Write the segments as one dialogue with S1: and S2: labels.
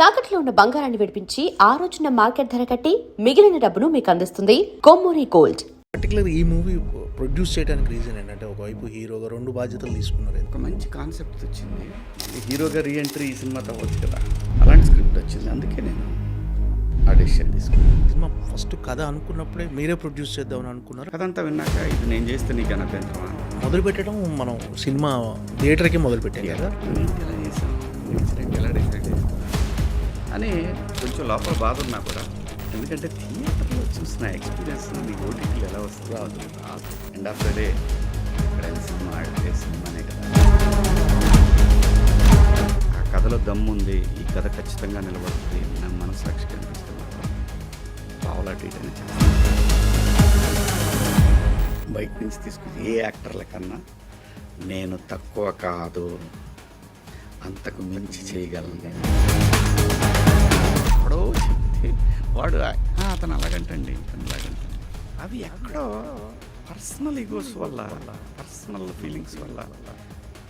S1: తాకట్లో ఉన్న బంగారాన్ని విడిపించి ఆ రోజున మార్కెట్ ధర కట్టి మిగిలిన డబ్బును మీకు అందిస్తుంది కొమ్మూరి గోల్డ్.
S2: పర్టికులర్ ఈ మూవీ ప్రొడ్యూస్ చేయడానికి రీజన్ ఏంటంటే ఒకవైపు హీరోగా 2 బాధ్యతలు తీసుకున్నారు.
S3: ఒక మంచి కాన్సెప్ట్ వచ్చింది, హీరోగా రీఎంట్రీ ఈ సినిమా అవ్వచ్చు కదా, అలాంటి స్క్రిప్ట్ వచ్చింది. అందుకే నేను ఆ డెసిషన్ తీసుకున్నాను.
S2: సినిమా ఫస్ట్ కథ అనుకున్నప్పుడే మీరే ప్రొడ్యూస్ చేద్దామని అనుకున్నారు.
S3: అదంతా విన్నాక ఇది నేను చేస్తే నీకు అభ్యంతరమా
S2: మొదలు పెట్టడం మనం సినిమా థియేటర్కి మొదలు పెట్టాం కదా,
S3: ఎలా చేసాను ఇన్సిడెంట్ ఎలా డిసైడ్ చేసాను అని కొంచెం లోపల బాధ ఉన్నా కూడా, ఎందుకంటే థియేటర్లో చూసిన ఎక్స్పీరియన్స్ మీ ఓటీటీలు ఎలా వస్తుందో అది రాదు. ఎండ్ ఆఫ్ ద డే ఇక్కడ సినిమా ఆడితే సినిమానే కదా. ఆ కథలో దమ్ము ఉంది, ఈ కథ ఖచ్చితంగా నిలబడుతుంది, నా మనసాక్షికి అనిపిస్తుంది మాత్రం పావులా టీటని చేస్తాను. బయట నుంచి తీసుకుని ఏ యాక్టర్ల కన్నా నేను తక్కువ కాదు, అంతకు మించి చేయగలను నేను. ఎక్కడో చెప్తే వాడు అతను అలాగంటండి ఇతను అలాగంటండి, అవి ఎక్కడో పర్సనల్ ఈగోస్ వల్ల, పర్సనల్ ఫీలింగ్స్ వల్ల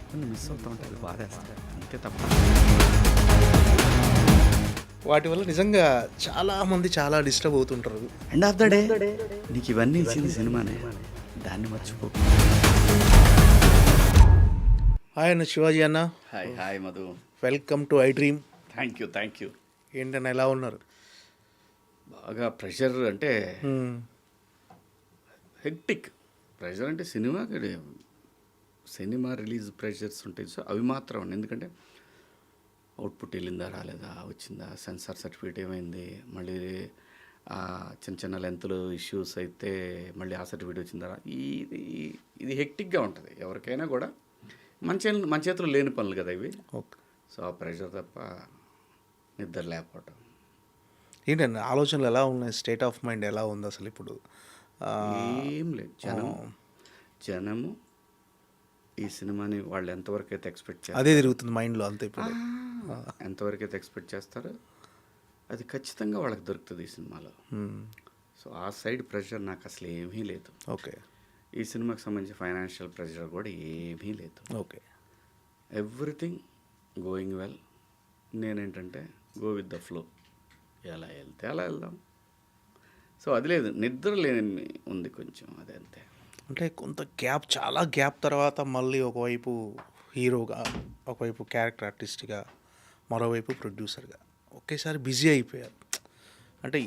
S3: కొన్ని మిస్ అవుతూ ఉంటాయి. అది బాధేస్తాయి అంతే తప్ప.
S2: వాటి వల్ల నిజంగా చాలా మంది చాలా డిస్టర్బ్ అవుతుంటారు.
S3: ఎండ్ ఆఫ్ ద డే నీకు ఇవన్నీ ఇచ్చింది సినిమానే, దాన్ని మర్చిపో.
S2: హాయ్ అన్న శివాజీ అన్న.
S3: Hi hi Madhu,
S2: welcome to I dream.
S3: Thank you.
S2: ఏంటన్నా ఎలా ఉన్నారు?
S3: బాగా ప్రెషర్ అంటే హెక్టిక్ ప్రెషర్ అంటే సినిమా రిలీజ్ ప్రెషర్స్ ఉంటాయి. సో అవి మాత్రం ఉన్నాయి. ఎందుకంటే అవుట్పుట్ వెళ్ళిందా రాలేదా, వచ్చిందా, సెన్సార్ సర్టిఫికేట్ ఏమైంది, మళ్ళీ చిన్న చిన్న లెంత్లు ఇష్యూస్ అయితే మళ్ళీ ఆ సర్టిఫికేట్ వచ్చిందా, ఇది హెక్టిక్గా ఉంటుంది ఎవరికైనా కూడా. మన చేతులు లేని పనులు కదా ఇవి.
S2: ఓకే.
S3: సో ఆ ప్రెషర్ తప్ప నిద్ర లేకపోవటం.
S2: ఏంటండి ఆలోచనలు ఎలా ఉన్నాయి? స్టేట్ ఆఫ్ మైండ్ ఎలా ఉంది అసలు ఇప్పుడు?
S3: ఏం లేదు, జనము ఈ సినిమాని వాళ్ళు ఎంతవరకు అయితే ఎక్స్పెక్ట్ చేస్తారు,
S2: అదే తిరుగుతుంది మైండ్లో అంతే. ఇప్పుడు
S3: ఎంతవరకు అయితే ఎక్స్పెక్ట్ చేస్తారో అది ఖచ్చితంగా వాళ్ళకి దొరుకుతుంది ఈ సినిమాలో. సో ఆ సైడ్ ప్రెషర్ నాకు అసలు ఏమీ లేదు.
S2: ఓకే.
S3: ఈ సినిమాకి సంబంధించి ఫైనాన్షియల్ ప్రెషర్ కూడా ఏమీ లేదు.
S2: ఓకే.
S3: Everything going well. నేనేంటంటే గో విత్ ద ఫ్లో, ఎలా వెళ్తే అలా వెళ్దాం. సో అది లేదు, నిద్ర లేని ఉంది కొంచెం, అదే అంతే.
S2: అంటే కొంత గ్యాప్, చాలా గ్యాప్ తర్వాత మళ్ళీ ఒకవైపు హీరోగా, ఒకవైపు క్యారెక్టర్ ఆర్టిస్ట్గా, మరోవైపు ప్రొడ్యూసర్గా ఒకేసారి బిజీ అయిపోయారు. అంటే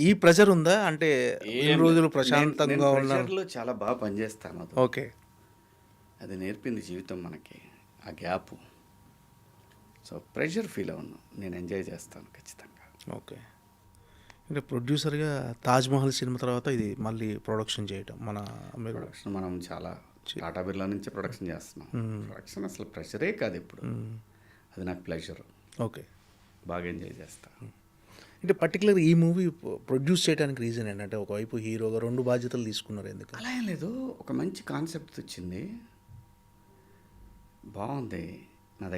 S2: ఈ ప్రెషర్ ఉందా? అంటే ఈ రోజులు ప్రశాంతంగా
S3: ప్రెషర్లో చాలా బాగా పనిచేస్తాను.
S2: ఓకే.
S3: అది నేర్పింది జీవితం మనకి, ఆ గ్యాప్. సో ప్రెషర్ ఫీల్ అవును, నేను ఎంజాయ్ చేస్తాను ఖచ్చితంగా.
S2: ఓకే. అంటే ప్రొడ్యూసర్గా తాజ్మహల్ సినిమా తర్వాత ఇది మళ్ళీ ప్రొడక్షన్ చేయటం,
S3: ప్రొడక్షన్ మనం చాలా టాటా బిర్లా నుంచి ప్రొడక్షన్ చేస్తున్నాం. ప్రొడక్షన్ అసలు ప్రెషరే కాదు ఇప్పుడు, అది నాకు ప్లెజర్.
S2: ఓకే.
S3: బాగా ఎంజాయ్ చేస్తాను.
S2: అంటే పర్టికులర్ ఈ మూవీ ప్రొడ్యూస్ చేయడానికి రీజన్ ఏంటంటే ఒకవైపు హీరోగా 2 బాధ్యతలు తీసుకున్నారు. ఎందుకు?
S3: అలా ఏం లేదు, ఒక మంచి కాన్సెప్ట్ వచ్చింది, బాగుంది. నా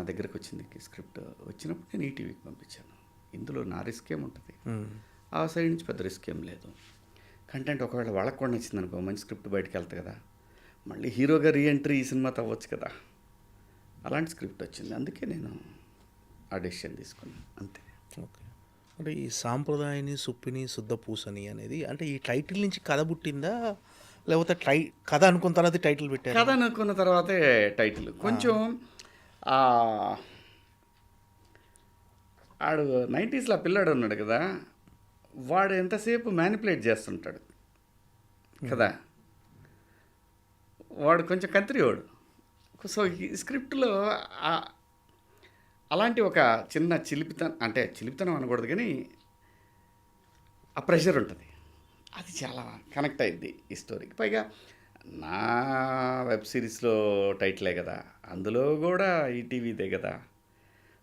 S3: దగ్గరకు వచ్చింది స్క్రిప్ట్. వచ్చినప్పుడు నేను ఈటీవీకి పంపించాను. ఇందులో నా రిస్క్ ఏముంటుంది, ఆ సైడ్ నుంచి పెద్ద రిస్క్ ఏం లేదు. కంటెంట్ ఒకవేళ వాళ్ళకు కూడా నచ్చింది అనుకో, మంచి స్క్రిప్ట్ బయటకు వెళ్తుంది కదా, మళ్ళీ హీరోగా రీఎంట్రీ ఈ సినిమా అవ్వచ్చు కదా, అలాంటి స్క్రిప్ట్ వచ్చింది. అందుకే నేను ఆ డెసిషన్ తీసుకున్నాను అంతే.
S2: ఓకే. అంటే ఈ సాంప్రదాయని సుప్పిని శుద్ధ పూసని అనేది అంటే ఈ టైటిల్ నుంచి కథ పుట్టిందా, లేకపోతే కథ అనుకున్న తర్వాత టైటిల్ పెట్టారు?
S3: కథ అనుకున్న తర్వాతే టైటిల్. కొంచెం ఆడు 90s పిల్లాడు ఉన్నాడు కదా, వాడు ఎంతసేపు మ్యానిపులేట్ చేస్తుంటాడు కదా, వాడు కొంచెం కంత్రివాడు. సో ఈ స్క్రిప్ట్లో అలాంటి ఒక చిన్న చిలిపితనం అనకూడదు కానీ ఆ ప్రెషర్ ఉంటుంది, అది చాలా కనెక్ట్ అయింది ఈ స్టోరీకి. పైగా నా వెబ్ సిరీస్లో టైటిలే కదా, అందులో కూడా ఈటీవీదే కదా.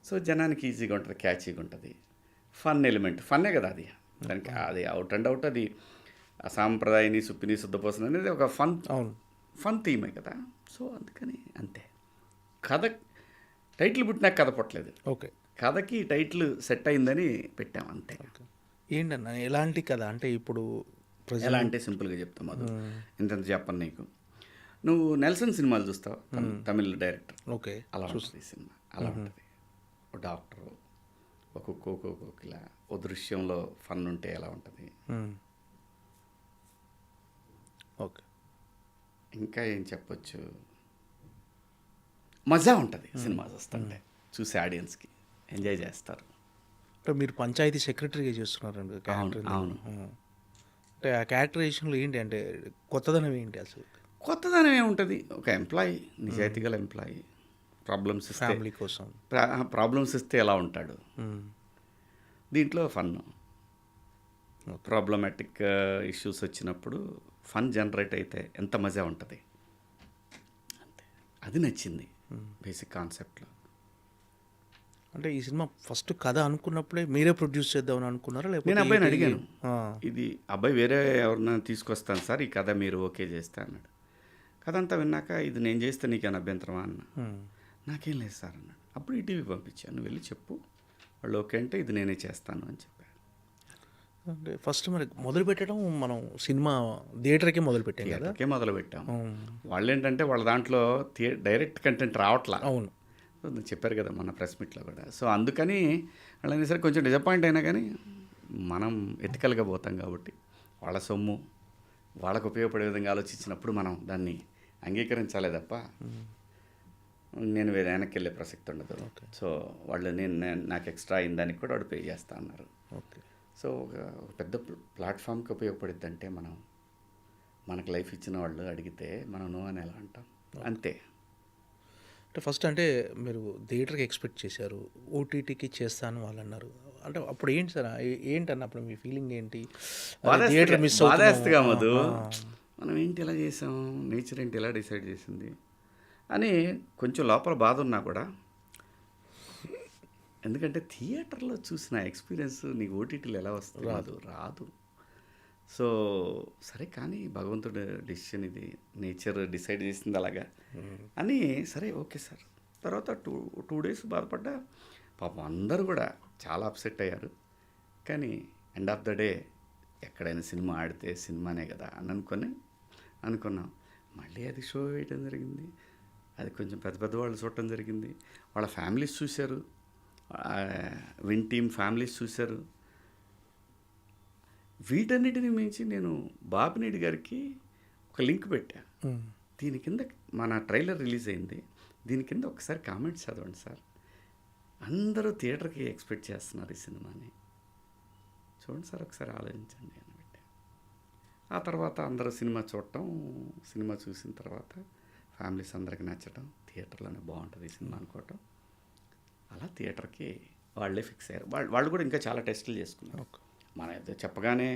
S3: సో జనానికి ఈజీగా ఉంటుంది, క్యాచీగా ఉంటుంది, ఫన్ ఎలిమెంట్, ఫన్నే కదా అది. దానికి అది అవుట్ అండ్ అవుట్ అది సాంప్రదాయని సుప్పిని శుద్ధపోసన అనేది ఒక ఫన్ థీమే కదా. సో అందుకని అంతే. కథ టైటిల్ పుట్టినాక కథ పుట్టలేదు.
S2: ఓకే.
S3: కథకి టైటిల్ సెట్ అయిందని పెట్టాం అంతే.
S2: ఏంటన్నా ఎలాంటి కథ అంటే ఇప్పుడు
S3: ఎలా అంటే సింపుల్గా చెప్తాం, అది ఇంత చెప్పను నీకు. నువ్వు నెల్సన్ సినిమాలు చూస్తావు, తమిళ డైరెక్టర్.
S2: ఓకే.
S3: అలా ఉంటుంది సినిమా, అలా ఉంటుంది. ఒక డాక్టరు, ఒక కోకిల ఓ దృశ్యంలో ఫన్ ఉంటే ఎలా ఉంటుంది.
S2: ఓకే.
S3: ఇంకా ఏం చెప్పొచ్చు, మజా ఉంటుంది సినిమా చూస్తుంటే, చూసే ఆడియన్స్కి ఎంజాయ్ చేస్తారు.
S2: అంటే మీరు పంచాయతీ సెక్రటరీగా చేస్తున్నారండి క్యారెక్టర్.
S3: అవును.
S2: అంటే ఆ క్యారెక్టరైజేషన్లో ఏంటి అంటే కొత్తదనం ఏంటి అసలు?
S3: కొత్తదనం ఏముంటుంది, ఒక ఎంప్లాయీ, నిజాయితీ గల ఎంప్లాయీ, ప్రాబ్లమ్స్
S2: ఫ్యామిలీ కోసం.
S3: ప్రాబ్లమ్స్ ఇస్తే ఎలా ఉంటాడు, దీంట్లో ఫన్, ప్రాబ్లమాటిక్ ఇష్యూస్ వచ్చినప్పుడు ఫన్ జనరేట్ అయితే ఎంత మజా ఉంటుంది, అంతే. అది నచ్చింది బేసిక్ కాన్సెప్ట్లో.
S2: అంటే ఈ సినిమా ఫస్ట్ కథ అనుకున్నప్పుడే మీరే ప్రొడ్యూస్ చేద్దామని అనుకున్నారా? లేకపోతే
S3: నేను అబ్బాయిని అడిగాను,
S2: ఆ.
S3: ఇది అబ్బాయి వేరే ఎవరినైనా తీసుకొస్తాను సార్, ఈ కథ మీరు ఓకే చేస్తే అన్నాడు. కథ అంతా విన్నాక ఇది నేను చేస్తే నీకేమైనా అభ్యంతరమా అన్న. నాకేం లేదు సార్ అన్నాడు. అప్పుడు ఈటీవీ పంపించాను, నువ్వు వెళ్ళి చెప్పు, వాళ్ళు ఓకే అంటే ఇది నేనే చేస్తాను అని చెప్పాను.
S2: అంటే ఫస్ట్ మరి మొదలు పెట్టడం మనం సినిమా థియేటర్కే మొదలు పెట్టాం కదా.
S3: థియేటర్కే మొదలు పెట్టాం. వాళ్ళు ఏంటంటే వాళ్ళ దాంట్లో డైరెక్ట్ కంటెంట్ రావట్లా.
S2: అవును,
S3: చెప్పారు కదా మన ప్రెస్ మీట్లో కూడా. సో అందుకని వాళ్ళని సరే కొంచెం డిసప్పాయింట్ అయినా కానీ మనం ఎథికల్గా పోతాం కాబట్టి వాళ్ళ సొమ్ము వాళ్ళకు ఉపయోగపడే విధంగా ఆలోచించినప్పుడు మనం దాన్ని అంగీకరించాలే తప్ప నేను వేరే వెనక్కి వెళ్ళే ప్రసక్తి ఉండదు. సో వాళ్ళు నాకు ఎక్స్ట్రా అయిందానికి కూడా వాడు పే చేస్తా అన్నారు.
S2: ఓకే.
S3: సో ఒక పెద్ద ప్లాట్ఫామ్కి ఉపయోగపడుద్ది అంటే మనకు లైఫ్ ఇచ్చిన వాళ్ళు అడిగితే మనం నో అని ఎలా అంటాం, అంతే.
S2: అంటే ఫస్ట్ అంటే మీరు థియేటర్కి ఎక్స్పెక్ట్ చేశారు, ఓటీటీకి చేస్తాను వాళ్ళు అన్నారు. అంటే అప్పుడు ఏంటి సార్, ఏంటన్న అప్పుడు మీ ఫీలింగ్ ఏంటి? థియేటర్ మిస్
S3: బాధేస్తగా మధు, మనం ఏంటి ఇలా చేసాం, నేచర్ ఏంటి ఇలా డిసైడ్ చేసింది అని కొంచెం లోపల బాధ ఉన్నా కూడా, ఎందుకంటే థియేటర్లో చూసిన ఎక్స్పీరియన్స్ నీకు ఓటీటీలో ఎలా వస్తుంది, రాదు. సో సరే కానీ భగవంతుడు డెసిషన్, ఇది నేచర్ డిసైడ్ చేసింది అలాగా అని, సరే ఓకే సార్. తర్వాత టూ డేస్ బాధపడ్డా, పాపం అందరూ కూడా చాలా అప్సెట్ అయ్యారు. కానీ ఎండ్ ఆఫ్ ద డే ఎక్కడైనా సినిమా ఆడితే సినిమానే కదా అని అనుకున్నాం. మళ్ళీ అది షో వేయటం జరిగింది, అది కొంచెం పెద్ద వాళ్ళు చూడటం జరిగింది, వాళ్ళ ఫ్యామిలీస్ చూశారు, విన్ టీమ్ ఫ్యామిలీస్ చూశారు. వీటన్నిటిని మించి నేను బాపినేడి గారికి ఒక లింక్ పెట్టా, దీని కింద మన ట్రైలర్ రిలీజ్ అయింది, దీని కింద ఒకసారి కామెంట్స్ చదవండి సార్, అందరూ థియేటర్కి ఎక్స్పెక్ట్ చేస్తున్నారు ఈ సినిమాని, చూడండి సార్ ఒకసారి ఆలోచించండి అని పెట్టా. ఆ తర్వాత అందరూ సినిమా చూడటం, సినిమా చూసిన తర్వాత ఫ్యామిలీస్ అందరికి నచ్చటం, థియేటర్లోనే బాగుంటుంది ఈ సినిమా అనుకోవటం, అలా థియేటర్కి వాళ్ళే ఫిక్స్ అయ్యారు. వాళ్ళు కూడా ఇంకా చాలా టెస్టులు చేసుకున్నారు. మన ఏదో చెప్పగానే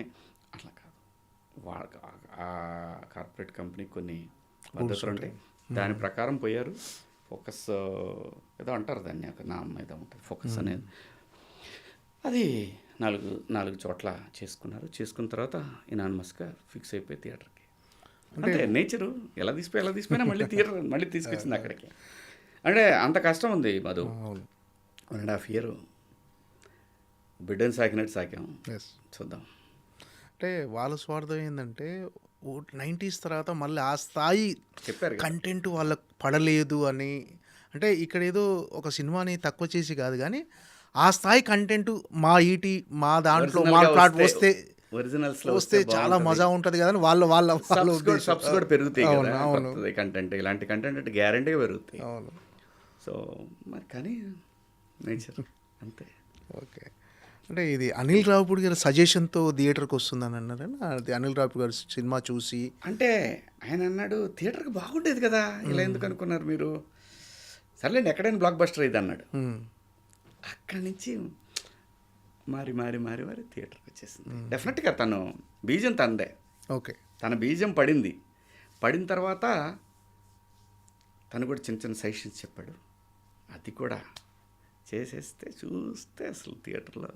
S3: అట్లా కాదు, ఆ కార్పొరేట్ కంపెనీ కొన్ని పద్ధతులు ఉంటాయి, దాని ప్రకారం పోయారు. ఫోకస్ ఏదో అంటారు దాన్ని, ఒక నామం ఏదో ఉంటుంది ఫోకస్ అనేది, అది నాలుగు చోట్ల చేసుకున్న తర్వాత ఇనానిమస్గా ఫిక్స్ అయిపోయి థియేటర్కి. అంటే నేచరు ఎలా తీసిపోయినా మళ్ళీ థియేటర్ మళ్ళీ తీసుకొచ్చింది అక్కడికి. అంటే అంత కష్టం ఉంది మధు. 1.5 year బిడ్డని సాకినట్టు సాకాం. చూద్దాం.
S2: అంటే వాళ్ళ స్వార్థం ఏంటంటే 90s తర్వాత మళ్ళీ ఆ స్థాయి
S3: చెప్పారు
S2: కంటెంట్ వాళ్ళకు పడలేదు అని. అంటే ఇక్కడ ఏదో ఒక సినిమాని తక్కువ చేసి కాదు కానీ ఆ స్థాయి కంటెంట్ మా మా దాంట్లో మా ప్లాట్ వస్తే చాలా మజా ఉంటుంది కదా అని వాళ్ళ
S3: సబ్స్ కూడా పెరుగుతాయి కదా, కంటెంట్ ఇలాంటి కంటెంట్ అంటే గ్యారంటీగా పెరుగుతాయి.
S2: అవును.
S3: సో మరి కానీ నేచర్ అంతే.
S2: ఓకే. అంటే ఇది అనిల్ రావిపూడి గారి సజెషన్తో థియేటర్కి వస్తుందని అన్నారని, అది అనిల్ రావిపూడి గారి సినిమా చూసి
S3: అంటే ఆయన అన్నాడు థియేటర్కి బాగుండేది కదా, ఇలా ఎందుకు అనుకున్నారు మీరు, సర్లేండి ఎక్కడైనా బ్లాక్ బస్టర్ ఇది అన్నాడు. అక్కడి నుంచి మారి థియేటర్కి వచ్చేసింది. డెఫినెట్గా తను బీజం తనదే.
S2: ఓకే.
S3: తన బీజం పడిన తర్వాత తను కూడా చిన్న సజెషన్స్ చెప్పాడు, అది కూడా చూస్తే అసలు థియేటర్లో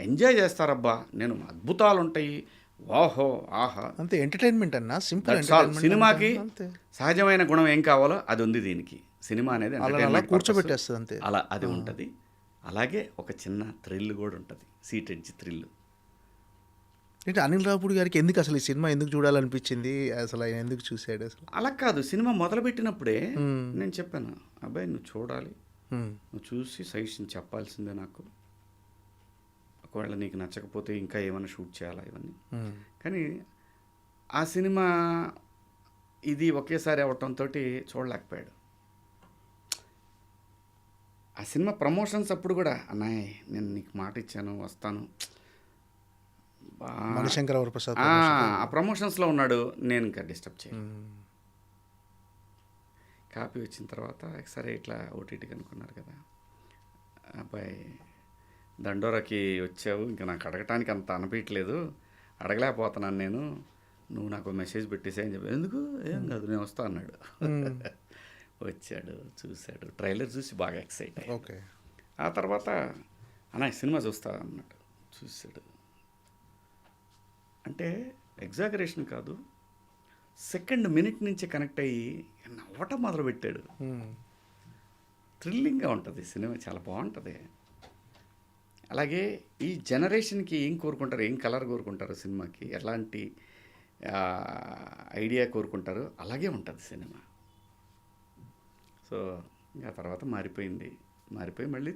S3: ఎంజాయ్ చేస్తారబ్బా. నేను అద్భుతాలు ఉంటాయి, వాహో ఆహా,
S2: అంతే. ఎంటర్టైన్మెంట్ అన్న సింపుల్.
S3: సినిమాకి సహజమైన గుణం ఏం కావాలో అది ఉంది దీనికి. సినిమా అనేది
S2: కూర్చోబెట్టేస్తుంది అంతే,
S3: అలా అది ఉంటుంది. అలాగే ఒక చిన్న థ్రిల్ కూడా ఉంటుంది, సీట్ ఎడ్జ్ థ్రిల్.
S2: అంటే అనిల్ రావిపూడి గారికి ఎందుకు అసలు ఈ సినిమా ఎందుకు చూడాలనిపించింది, అసలు ఆయన ఎందుకు చూసాడు అసలు?
S3: అలా కాదు, సినిమా మొదలుపెట్టినప్పుడే నేను చెప్పాను, అబ్బాయి నువ్వు చూడాలి, నువ్వు చూసి సజెషన్ చెప్పాల్సిందే నాకు ఒకవేళ నీకు నచ్చకపోతే ఇంకా ఏమైనా షూట్ చేయాలా ఇవన్నీ. కానీ ఆ సినిమా ఇది ఒకేసారి అవటంతో చూడలేకపోయాడు. ఆ సినిమా ప్రమోషన్స్ అప్పుడు కూడా అన్నయ్య నేను నీకు మాట ఇచ్చాను వస్తాను
S2: మణిశంకర వరప్రసాద్
S3: ఆ ప్రమోషన్స్లో ఉన్నాడు, నేను ఇంకా డిస్టర్బ్ చేయను. కాపీ వచ్చిన తర్వాత సరే ఇట్లా ఓటీటీకి అనుకున్నారు కదా, అబ్బాయి దండోరాకి వచ్చావు, ఇంకా నాకు అడగటానికి అంత అనిపించలేదు, అడగలేకపోతున్నాను నేను, నువ్వు నాకు మెసేజ్ పెట్టేసాయి అని చెప్పి. ఎందుకు ఏం కాదు నేను వస్తా అన్నాడు. వచ్చాడు, చూశాడు, ట్రైలర్ చూసి బాగా ఎక్సైట్ అయ్యాడు.
S2: ఓకే.
S3: ఆ తర్వాత అన్న సినిమా చూస్తా అన్నాడు. చూశాడు, అంటే ఎగ్జాగరేషన్ కాదు, సెకండ్ మినిట్ నుంచి కనెక్ట్ అయ్యి నవ్వటం మొదలుపెట్టాడు. థ్రిల్లింగ్గా ఉంటుంది సినిమా, చాలా బాగుంటుంది. అలాగే ఈ జనరేషన్కి ఏం కోరుకుంటారు, ఏం కలర్ కోరుకుంటారు సినిమాకి, ఎలాంటి ఐడియా కోరుకుంటారు, అలాగే ఉంటుంది సినిమా. సో ఆ తర్వాత మారిపోయి మళ్ళీ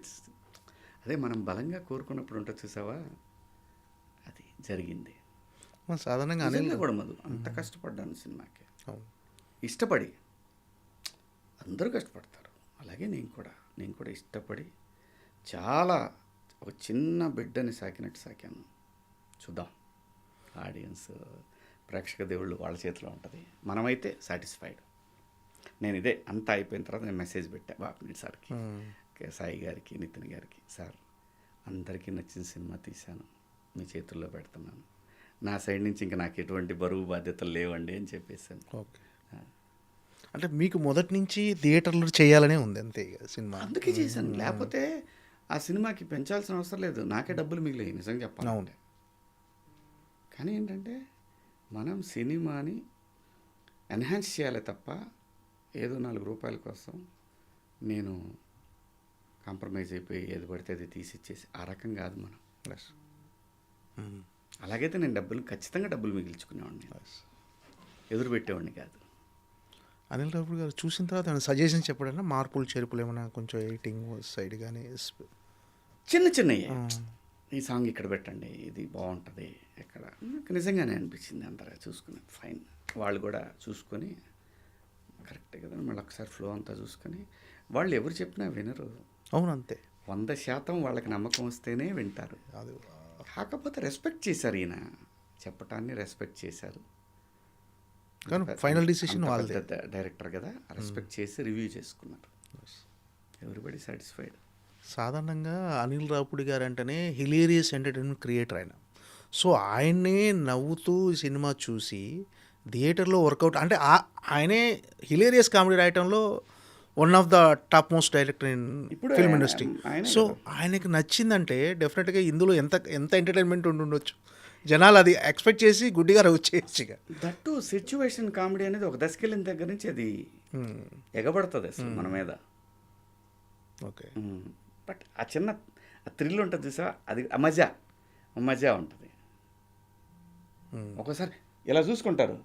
S3: అదే మనం బలంగా కోరుకున్నప్పుడు ఉంటుంది చూసావా, అది జరిగింది.
S2: సాధారణంగా
S3: నిజంగా కూడా మధు అంత కష్టపడ్డాను సినిమాకి, ఇష్టపడి. అందరూ కష్టపడతారు, అలాగే నేను కూడా ఇష్టపడి చాలా ఒక చిన్న బిడ్డని సాకినట్టు సాకాను. చూద్దాం, ఆడియన్స్ ప్రేక్షక దేవుళ్ళు వాళ్ళ చేతిలో ఉంటుంది, మనమైతే సాటిస్ఫైడ్. నేను ఇదే అంతా అయిపోయిన తర్వాత నేను మెసేజ్ పెట్టా బాపినేని సార్కి, సాయి గారికి, నితిన్ గారికి, సార్ అందరికీ నచ్చిన సినిమా తీశాను, మీ చేతుల్లో పెడుతున్నాను, నా సైడ్ నుంచి ఇంకా నాకు ఎటువంటి బరువు బాధ్యతలు లేవండి అని చెప్పేసాను.
S2: ఓకే. అంటే మీకు మొదటి నుంచి థియేటర్లో చేయాలనే ఉంది అంతే సినిమా,
S3: అందుకే చేశాను. లేకపోతే ఆ సినిమాకి పెంచాల్సిన అవసరం లేదు, నాకే డబ్బులు మిగిలాయి నిజంగా చెప్పాలి. కానీ ఏంటంటే మనం సినిమాని ఎన్హాన్స్ చేయాలి తప్ప ఏదో 4 రూపాయల కోసం నేను కాంప్రమైజ్ అయిపోయి ఏది పడితే అది తీసిచ్చేసి ఆ రకం కాదు మనం. అలాగైతే నేను ఖచ్చితంగా డబ్బులు మిగిల్చుకునేవాడిని, ఎదురు పెట్టేవాడిని కాదు.
S2: అనిల్ రావుపూడి గారు చూసిన తర్వాత సజెషన్ చెప్పడన్నా, మార్పులు చేర్పులు ఏమైనా కొంచెం ఎడిటింగ్ సైడ్ కానీ
S3: చిన్నవి, ఈ సాంగ్ ఇక్కడ పెట్టండి, ఇది బాగుంటుంది ఎక్కడ, నాకు నిజంగానే అనిపించింది. అందరూ చూసుకుని ఫైన్, వాళ్ళు కూడా చూసుకొని కరెక్టే కదా, మళ్ళీ ఒకసారి ఫ్లో అంతా చూసుకొని, వాళ్ళు ఎవరు చెప్పినా వినరు.
S2: అవును, అంతే.
S3: 100% వాళ్ళకి నమ్మకం వస్తేనే వింటారు. కాకపోతే రెస్పెక్ట్ చేశారు, ఈయన చెప్పటాన్ని రెస్పెక్ట్ చేశారు.
S2: కానీ ఫైనల్ డిసిషన్ వాళ్ళదే,
S3: డైరెక్టర్ కదా, రెస్పెక్ట్ చేసి రివ్యూ చేసుకున్నారు. Everybody satisfied.
S2: సాధారణంగా అనిల్ రావుపూడి గారు అంటేనే హిలేరియస్ ఎంటర్టైన్మెంట్ క్రియేటర్ ఆయన. సో ఆయన్నే నవ్వుతూ సినిమా చూసి థియేటర్లో వర్కౌట్, అంటే ఆయనే హిలేరియస్ కామెడీ రాయటంలో one of the top most director in film industry. So ఆయనకి నచ్చిందంటే డెఫినెట్గా ఇందులో ఎంత ఎంటర్టైన్మెంట్ ఉండొచ్చు, జనాలు అది ఎక్స్పెక్ట్ చేసి గుడ్డిగా వచ్చేయచ్చు. ఇక
S3: దట్టు సిచ్యువేషన్ కామెడీ అనేది ఒక దశకెళ్ళిన దగ్గర నుంచి అది ఎగబడుతుంది అసలు మన మీద.
S2: ఓకే.
S3: బట్ ఆ చిన్న థ్రిల్ ఉంటుంది చూసా, అది మజా ఉంటుంది. ఒకసారి ఇలా చూసుకుంటారు,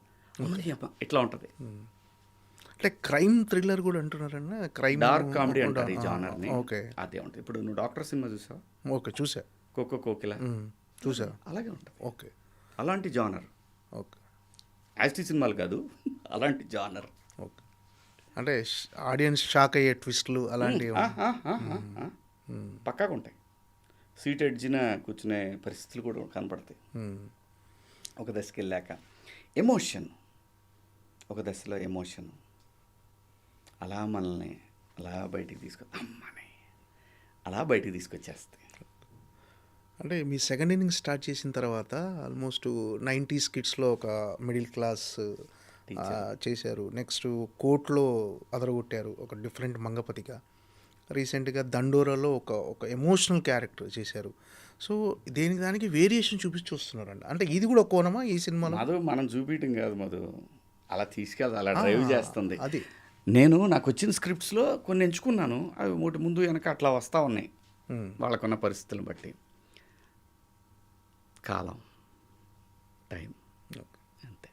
S3: ఇట్లా ఉంటుంది.
S2: అంటే క్రైమ్ థ్రిల్లర్ కూడా అంటున్నారన్న, క్రైమ్
S3: డార్క్ కామెడీ అంటారు ఈ జానర్ని.
S2: ఓకే,
S3: అదే ఉంటుంది. ఇప్పుడు నువ్వు డాక్టర్ సినిమా చూసావా?
S2: ఓకే, చూసా.
S3: కోకిల
S2: చూసా.
S3: అలాగే ఉంటుంది.
S2: ఓకే,
S3: అలాంటి జానర్.
S2: ఓకే,
S3: యాస్టీ సినిమాలు కాదు, అలాంటి జానర్.
S2: ఓకే. అంటే ఆడియన్స్ షాక్ అయ్యే ట్విస్ట్లు అలాంటివి
S3: పక్కాగా ఉంటాయి. సీట్ ఎడ్జిన కూర్చునే పరిస్థితులు కూడా కనపడతాయి. ఒక దశకి వెళ్ళాక ఎమోషన్, ఒక దశలో ఎమోషన్ అలా మనల్ని అలా బయటికి బయటికి తీసుకొచ్చేస్తాయి.
S2: అంటే మీ సెకండ్ ఇన్నింగ్ స్టార్ట్ చేసిన తర్వాత ఆల్మోస్ట్ 90s కిడ్స్లో ఒక మిడిల్ క్లాస్ చేశారు. నెక్స్ట్ కోర్టులో అదరగొట్టారు ఒక డిఫరెంట్ మంగపతిగా. రీసెంట్గా దండోరాలో ఒక ఎమోషనల్ క్యారెక్టర్ చేశారు. సో దానికి వేరియేషన్ చూపించి వస్తున్నారండి. అంటే ఇది కూడా కోణమా ఈ సినిమాలో?
S3: మధు మనం చూపించడం కాదు మధు, అలా తీసుకెళ్ళి అలా డ్రైవ్ చేస్తుంది.
S2: అది
S3: నాకు వచ్చిన స్క్రిప్ట్స్లో కొన్ని ఎంచుకున్నాను, అవి ఒకటి ముందు వెనక అట్లా వస్తూ ఉన్నాయి వాళ్ళకున్న పరిస్థితులను బట్టి. కాలం, టైం అంతే.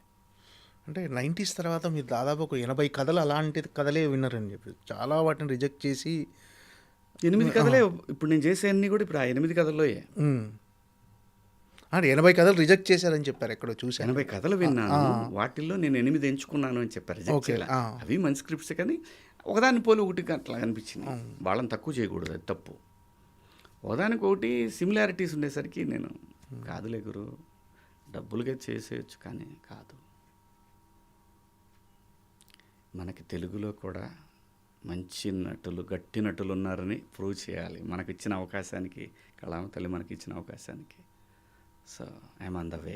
S2: అంటే 90s తర్వాత మీరు దాదాపు ఒక 80 కథలు అలాంటి కథలే విన్నారని చెప్పి చాలా వాటిని రిజెక్ట్ చేసి
S3: 8 కథలే ఇప్పుడు నేను చేసేవన్నీ కూడా ఇప్పుడు ఆ 8 కథల్లోయే.
S2: అంటే 80 కథలు రిజెక్ట్ చేశారని చెప్పారు ఎక్కడో చూశాను.
S3: 80 కథలు విన్నాను, వాటిల్లో నేను 8 ఎంచుకున్నాను అని చెప్పారు. Reject
S2: okay.
S3: చేయలే. అవి మంచి స్క్రిప్ట్స్, కానీ ఒకదాన్ని పోలి ఒకటి అట్లా అనిపించింది. వాళ్ళని తక్కువ చేయకూడదు, అది తప్పు. ఒకదానికి ఒకటి సిమిలారిటీస్ ఉండేసరికి నేను కాదులే గురు, డబ్బులుగా చేసేయచ్చు కానీ కాదు. మనకి తెలుగులో కూడా మంచి నటులు, గట్టి నటులు ఉన్నారని ప్రూవ్ చేయాలి. మనకిచ్చిన అవకాశానికి, కళామ తల్లి మనకిచ్చిన అవకాశానికి. So I'm on the way.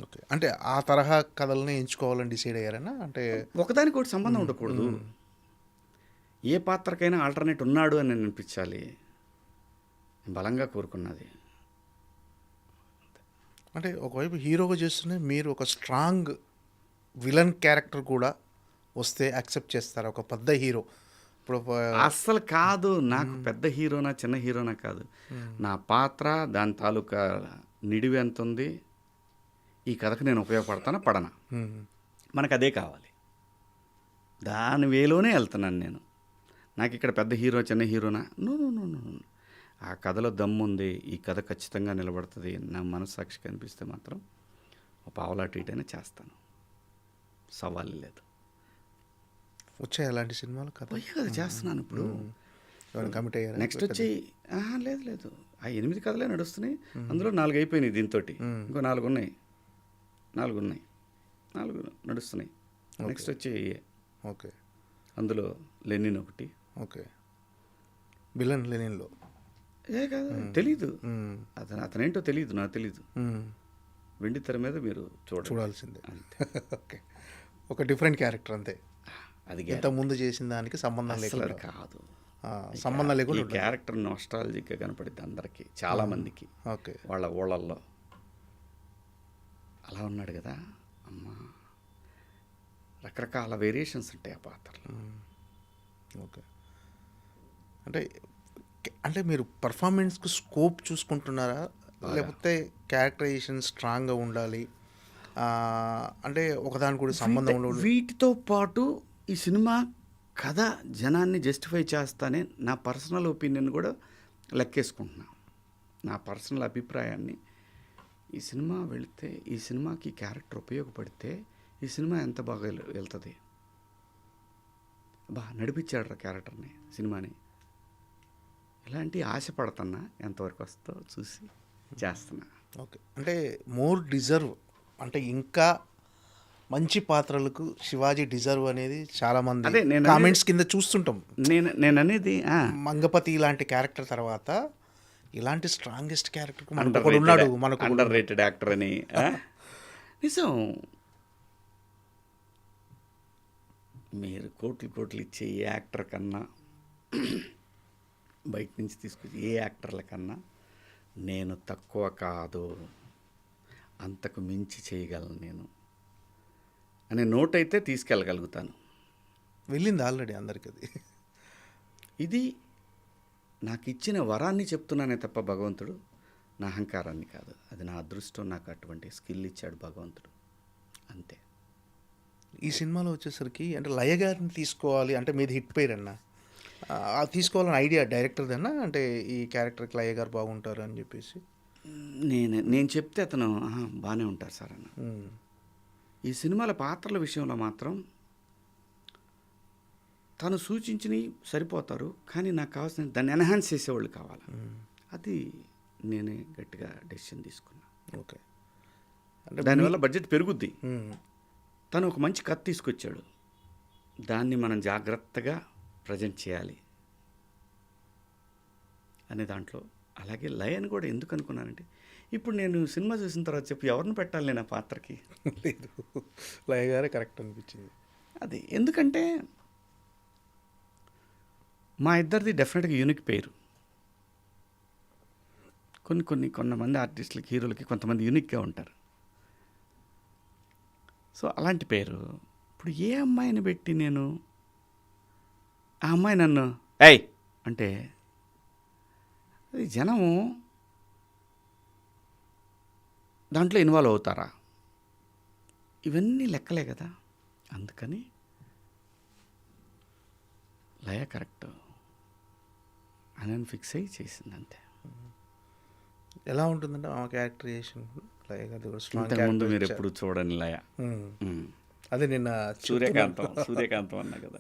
S2: Okay. అంటే ఆ తరహా కథల్ని ఎంచుకోవాలని డిసైడ్ అయ్యారన్నా? అంటే
S3: ఒకదానికి ఒకటి సంబంధం ఉండకూడదు. ఏ పాత్రకైనా ఆల్టర్నేట్ ఉన్నాడు అని నేను అనిపించాలి, బలంగా కోరుకున్నది.
S2: అంటే ఒకవైపు హీరోగా చేస్తూనే మీరు ఒక స్ట్రాంగ్ విలన్ క్యారెక్టర్ కూడా వస్తే యాక్సెప్ట్ చేస్తారు? ఒక పెద్ద హీరో ఇప్పుడు
S3: అస్సలు కాదు. నాకు పెద్ద హీరోనా చిన్న హీరోనా కాదు, నా పాత్ర దాని తాలూకా నిడివి ఎంత ఉంది, ఈ కథకు నేను ఉపయోగపడతానా పడనా, మనకు అదే కావాలి. దాని వేలోనే వెళ్తున్నాను నేను. నాకు ఇక్కడ పెద్ద హీరో చిన్న హీరోనా, నో నో నో నో. ఆ కథలో దమ్ము ఉంది, ఈ కథ ఖచ్చితంగా నిలబడుతుంది, నా మనస్సాక్షి కనిపిస్తే మాత్రం ఒక పావులాట ఇటైనా చేస్తాను, సవాల్ లేదు.
S2: వచ్చాయి అలాంటి సినిమాలు కథ
S3: పోయే కదా చేస్తున్నాను ఇప్పుడు.
S2: కమిట్ అయ్యారు?
S3: నెక్స్ట్ వచ్చి లేదు లేదు, ఆ 8 కథలే నడుస్తున్నాయి. అందులో 4 అయిపోయినాయి, దీంతో ఇంకో 4 ఉన్నాయి, 4 నడుస్తున్నాయి. నెక్స్ట్ వచ్చి
S2: ఓకే.
S3: అందులో లెనిన్ ఒకటి.
S2: ఓకే. విలన్ లెనిన్లో
S3: కాదు, తెలీదు, అతనేంటో తెలీదు, నాకు తెలీదు. వెండి తెర మీద మీరు
S2: చూడాల్సిందే. ఓకే. ఒక డిఫరెంట్ క్యారెక్టర్ అంతే,
S3: అది
S2: ఇంత ముందు చేసిన దానికి సంబంధం లేకుండా
S3: కాదు.
S2: సంబంధం లేకుండా
S3: ఈ క్యారెక్టర్ నాస్టాలజిక్గా కనపడింది అందరికీ, చాలా మందికి.
S2: ఓకే.
S3: వాళ్ళ ఊళ్ళల్లో అలా ఉన్నాడు కదా అమ్మా, రకరకాల వేరియేషన్స్ ఉంటాయి ఆ పాత్రలో.
S2: ఓకే. అంటే అంటే మీరు పర్ఫార్మెన్స్కి స్కోప్ చూసుకుంటున్నారా, లేకపోతే క్యారెక్టరైజేషన్ స్ట్రాంగ్గా ఉండాలి, అంటే ఒకదానికి కూడా సంబంధం ఉండదు?
S3: వీటితో పాటు ఈ సినిమా కథ జనాన్ని జస్టిఫై చేస్తానే నా పర్సనల్ ఒపీనియన్ కూడా లెక్కేసుకుంటున్నా. నా పర్సనల్ అభిప్రాయాన్ని, ఈ సినిమా వెళితే, ఈ సినిమాకి క్యారెక్టర్ ఉపయోగపడితే ఈ సినిమా ఎంత బాగా వెళ్తుంది, నడిపించాడు రా క్యారెక్టర్ని, సినిమాని, ఇలాంటి ఆశపడుతున్నా. ఎంతవరకు వస్తుందో చూసి చేస్తున్నా.
S2: ఓకే. అంటే మోర్ డిజర్వ్, అంటే ఇంకా మంచి పాత్రలకు శివాజీ డిజర్వ్ అనేది చాలా మంది కామెంట్స్ కింద చూస్తుంటాం.
S3: నేను అనేది
S2: మంగపతి లాంటి క్యారెక్టర్ తర్వాత ఇలాంటి స్ట్రాంగెస్ట్ క్యారెక్టర్ ఉన్నాడు మనకు,
S3: అండర్ రేటెడ్ యాక్టర్ అని. నిజం, మీరు కోట్లు ఇచ్చే ఏ యాక్టర్ కన్నా, బయట నుంచి తీసుకొచ్చి ఏ యాక్టర్ల కన్నా నేను తక్కువ కాదు, అంతకు మించి చేయగలను నేను అనే నోట్ అయితే తీసుకెళ్ళగలుగుతాను.
S2: వెళ్ళింది ఆల్రెడీ అందరికి. అది
S3: ఇది నాకు ఇచ్చిన వరాన్ని చెప్తున్నానే తప్ప భగవంతుడు నా అహంకారాన్ని కాదు. అది నా అదృష్టం, నాకు అటువంటి స్కిల్ ఇచ్చాడు భగవంతుడు, అంతే.
S2: ఈ సినిమాలో వచ్చేసరికి అంటే లయ గారిని తీసుకోవాలి అంటే మీది హిట్ పేరు అన్న, తీసుకోవాలని ఐడియా డైరెక్టర్దన్నా, అంటే ఈ క్యారెక్టర్కి లయ గారు బాగుంటారు అని చెప్పేసి
S3: నేను చెప్తే అతను బాగానే ఉంటారు సార్ అన్న. ఈ సినిమాల పాత్రల విషయంలో మాత్రం తను సూచించినవి సరిపోతారు, కానీ నాకు కావాల్సిన దాన్ని ఎన్హాన్స్ చేసేవాళ్ళు కావాలి. అది నేనే గట్టిగా డెసిషన్ తీసుకున్నా.
S2: ఓకే. అంటే
S3: దానివల్ల బడ్జెట్ పెరుగుద్ది. తను ఒక మంచి కథ తీసుకొచ్చాడు, దాన్ని మనం జాగ్రత్తగా ప్రజెంట్ చేయాలి అనే దాంట్లో. అలాగే లయని కూడా ఎందుకు అనుకున్నానంటే, ఇప్పుడు నేను సినిమా చూసిన తర్వాత చెప్పి ఎవరిని పెట్టాలి నేను ఆ పాత్రకి?
S2: లేదు, లయ గారే కరెక్ట్ అనిపించింది.
S3: అది ఎందుకంటే మా ఇద్దరిది డెఫినెట్గా యూనిక్ పేరు. కొంతమంది ఆర్టిస్టులకి, హీరోలకి కొంతమంది యూనిక్గా ఉంటారు. సో అలాంటి పేరు ఇప్పుడు ఏ అమ్మాయిని పెట్టి నేను, ఆ అమ్మాయి నన్ను ఏయ్ అంటే అది జనము దాంట్లో ఇన్వాల్వ్ అవుతారా? ఇవన్నీ లెక్కలే కదా. అందుకని లయ కరెక్ట్ అని ఫిక్స్ అయ్యి చేసింది అంతే.
S2: ఎలా ఉంటుందంటే ఆ క్యారెక్టరైజేషన్ లయ గారిది కూడా స్ట్రాంగ్
S3: ఇంతకుముందు
S2: క్యారెక్టర్
S3: మీరు
S2: ఇచ్చారు.
S3: ఎప్పుడు చూడని లయ.
S2: అదే నిన్న
S3: సూర్యకాంతం అన్నా కదా.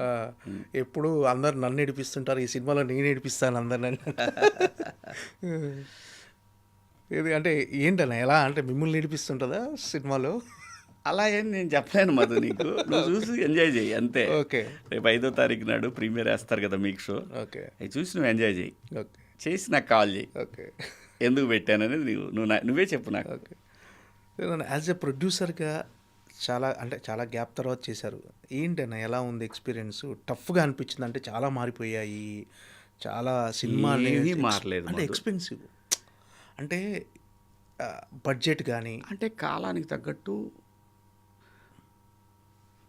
S2: ఎప్పుడు అందరు నన్ను ఏడిపిస్తుంటారు, ఈ సినిమాలో నేను ఏడిపిస్తాను అందరిని. ఇది అంటే ఏంటన్నా ఎలా అంటే మిమ్మల్ని ఏడిపిస్తుంటుందా సినిమాలో?
S3: అలా ఏం నేను చెప్పలేను మధు నీకు, నువ్వు చూసి ఎంజాయ్ చేయి అంతే.
S2: ఓకే
S3: రేపు 5వ తారీఖు నాడు ప్రీమియర్ వేస్తారు కదా మీకు షో,
S2: ఓకే
S3: అవి చూసి నువ్వు ఎంజాయ్ చేయి.
S2: ఓకే
S3: చేసి నాకు కాల్ చేయి,
S2: ఓకే
S3: ఎందుకు పెట్టాననేది నువ్వే చెప్పు నాకు.
S2: ఓకే. యాజ్ ఎ ప్రొడ్యూసర్గా చాలా గ్యాప్ తర్వాత చేశారు. ఏంటన్నా ఎలా ఉంది ఎక్స్పీరియన్స్? టఫ్గా అనిపించింది అంటే చాలా మారిపోయాయి, చాలా సినిమాలు
S3: ఏమీ మారలేదు
S2: అంటే
S3: మధు.
S2: ఎక్స్పెన్సివ్ అంటే బడ్జెట్ కానీ
S3: అంటే కాలానికి తగ్గట్టు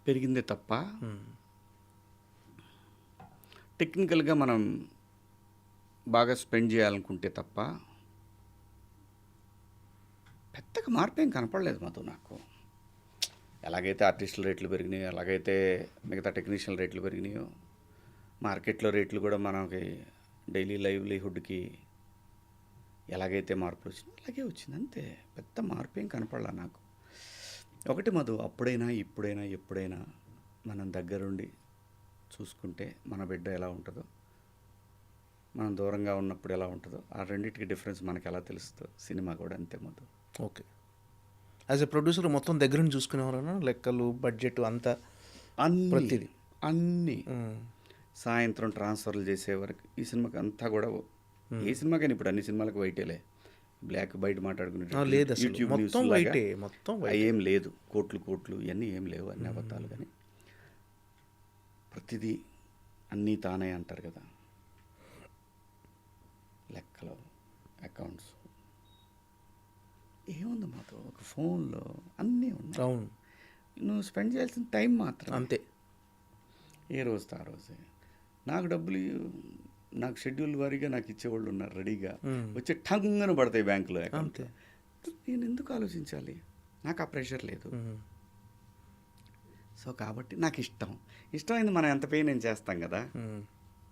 S3: పెరిగిందే తప్ప టెక్నికల్గా మనం బాగా స్పెండ్ చేయాలనుకుంటే తప్ప పెద్దగా మార్పు ఏం కనపడలేదు మధు నాకు. ఎలాగైతే ఆర్టిస్టుల రేట్లు పెరిగినాయో, ఎలాగైతే మిగతా టెక్నీషియన్ రేట్లు పెరిగినాయో, మార్కెట్లో రేట్లు కూడా మనకి డైలీ లైవ్లీహుడ్కి ఎలాగైతే మార్పులు వచ్చినాయో అలాగే వచ్చింది అంతే. పెద్ద మార్పు ఏం కనపడలా నాకు. ఒకటి మధు, అప్పుడైనా ఇప్పుడైనా ఎప్పుడైనా మనం దగ్గరుండి చూసుకుంటే మన బిడ్డ ఎలా ఉంటుందో, మనం దూరంగా ఉన్నప్పుడు ఎలా ఉంటుందో, ఆ రెండింటికి డిఫరెన్స్ మనకి ఎలా తెలుస్తుందో సినిమా కూడా అంతే Madhu.
S2: Okay. As a producer మొత్తం దగ్గర నుంచి చూసుకునేవారన్నా, లెక్కలు బడ్జెట్ అంతా ప్రతిదీ
S3: అన్నీ సాయంత్రం ట్రాన్స్ఫర్లు చేసే వరకు ఈ సినిమాకి అంతా కూడా, ఏ సినిమాకైనా ఇప్పుడు అన్ని సినిమాలకు వైటేలే, బ్లాక్ బయట మాట్లాడుకునే
S2: లేదు అసలు
S3: యూట్యూబ్
S2: మొత్తం
S3: న్యూస్
S2: వైటే, మొత్తం వైటే.
S3: ఏం లేదు, కోట్లు ఇవన్నీ ఏం లేవు, అన్ని అబద్ధాలు. కానీ ప్రతిదీ అన్నీ తానే అంటారు కదా, లెక్కలు అకౌంట్స్ ఏముంది మాతో ఒక ఫోన్లో అన్నీ ఉన్నాయి.
S2: అవును,
S3: నువ్వు స్పెండ్ చేయాల్సిన టైం మాత్రం
S2: అంతే.
S3: ఏ రోజుతో ఆ రోజే. నాకు డబ్బులు నాకు షెడ్యూల్ వారీగా నాకు ఇచ్చేవాళ్ళు ఉన్నారు రెడీగా, వచ్చి టంగన పడతాయి బ్యాంకులో అకౌంట్. నేను ఎందుకు ఆలోచించాలి? నాకు ఆ ప్రెషర్ లేదు. సో కాబట్టి నాకు ఇష్టమైంది మనం ఎంత పే నేను చేస్తాం కదా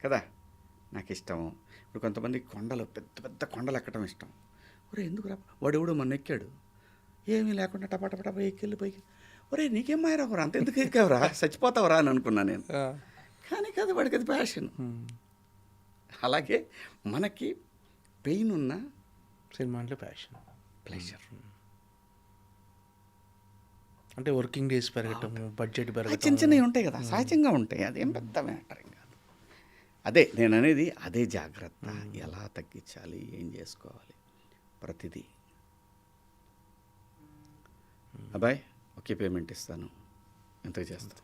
S3: కదా, నాకు ఇష్టం. ఇప్పుడు కొంతమంది పెద్ద పెద్ద కొండలు ఎక్కడం ఇష్టం. ఒరే ఎందుకు రా, వాడెవడో మన ఎక్కాడు ఏమీ లేకుండా టపా ఎక్కెళ్ళి పైకి, ఒరే నీకేం మాయరావరా, అంత ఎందుకు ఎక్కావురా, చచ్చిపోతావురా అని అనుకున్నా నేను. కానీ కదా వాడికి అది ప్యాషన్. అలాగే మనకి పెయిన్ ఉన్న
S2: సినిమా అంటే ప్యాషన్,
S3: ప్లెజర్.
S2: అంటే వర్కింగ్ డేస్ పెరగటం, బడ్జెట్ పెరగటం,
S3: చిన్న చిన్నవి ఉంటాయి కదా, సహజంగా ఉంటాయి, అదేం పెద్ద మ్యాటర్ కాదు. అదే నేను అనేది, అదే జాగ్రత్త. ఎలా తగ్గించాలి, ఏం చేసుకోవాలి, ప్రతిదీ. అబ్బాయి ఒకే పేమెంట్ ఇస్తాను, ఎంతకు చేస్తాను,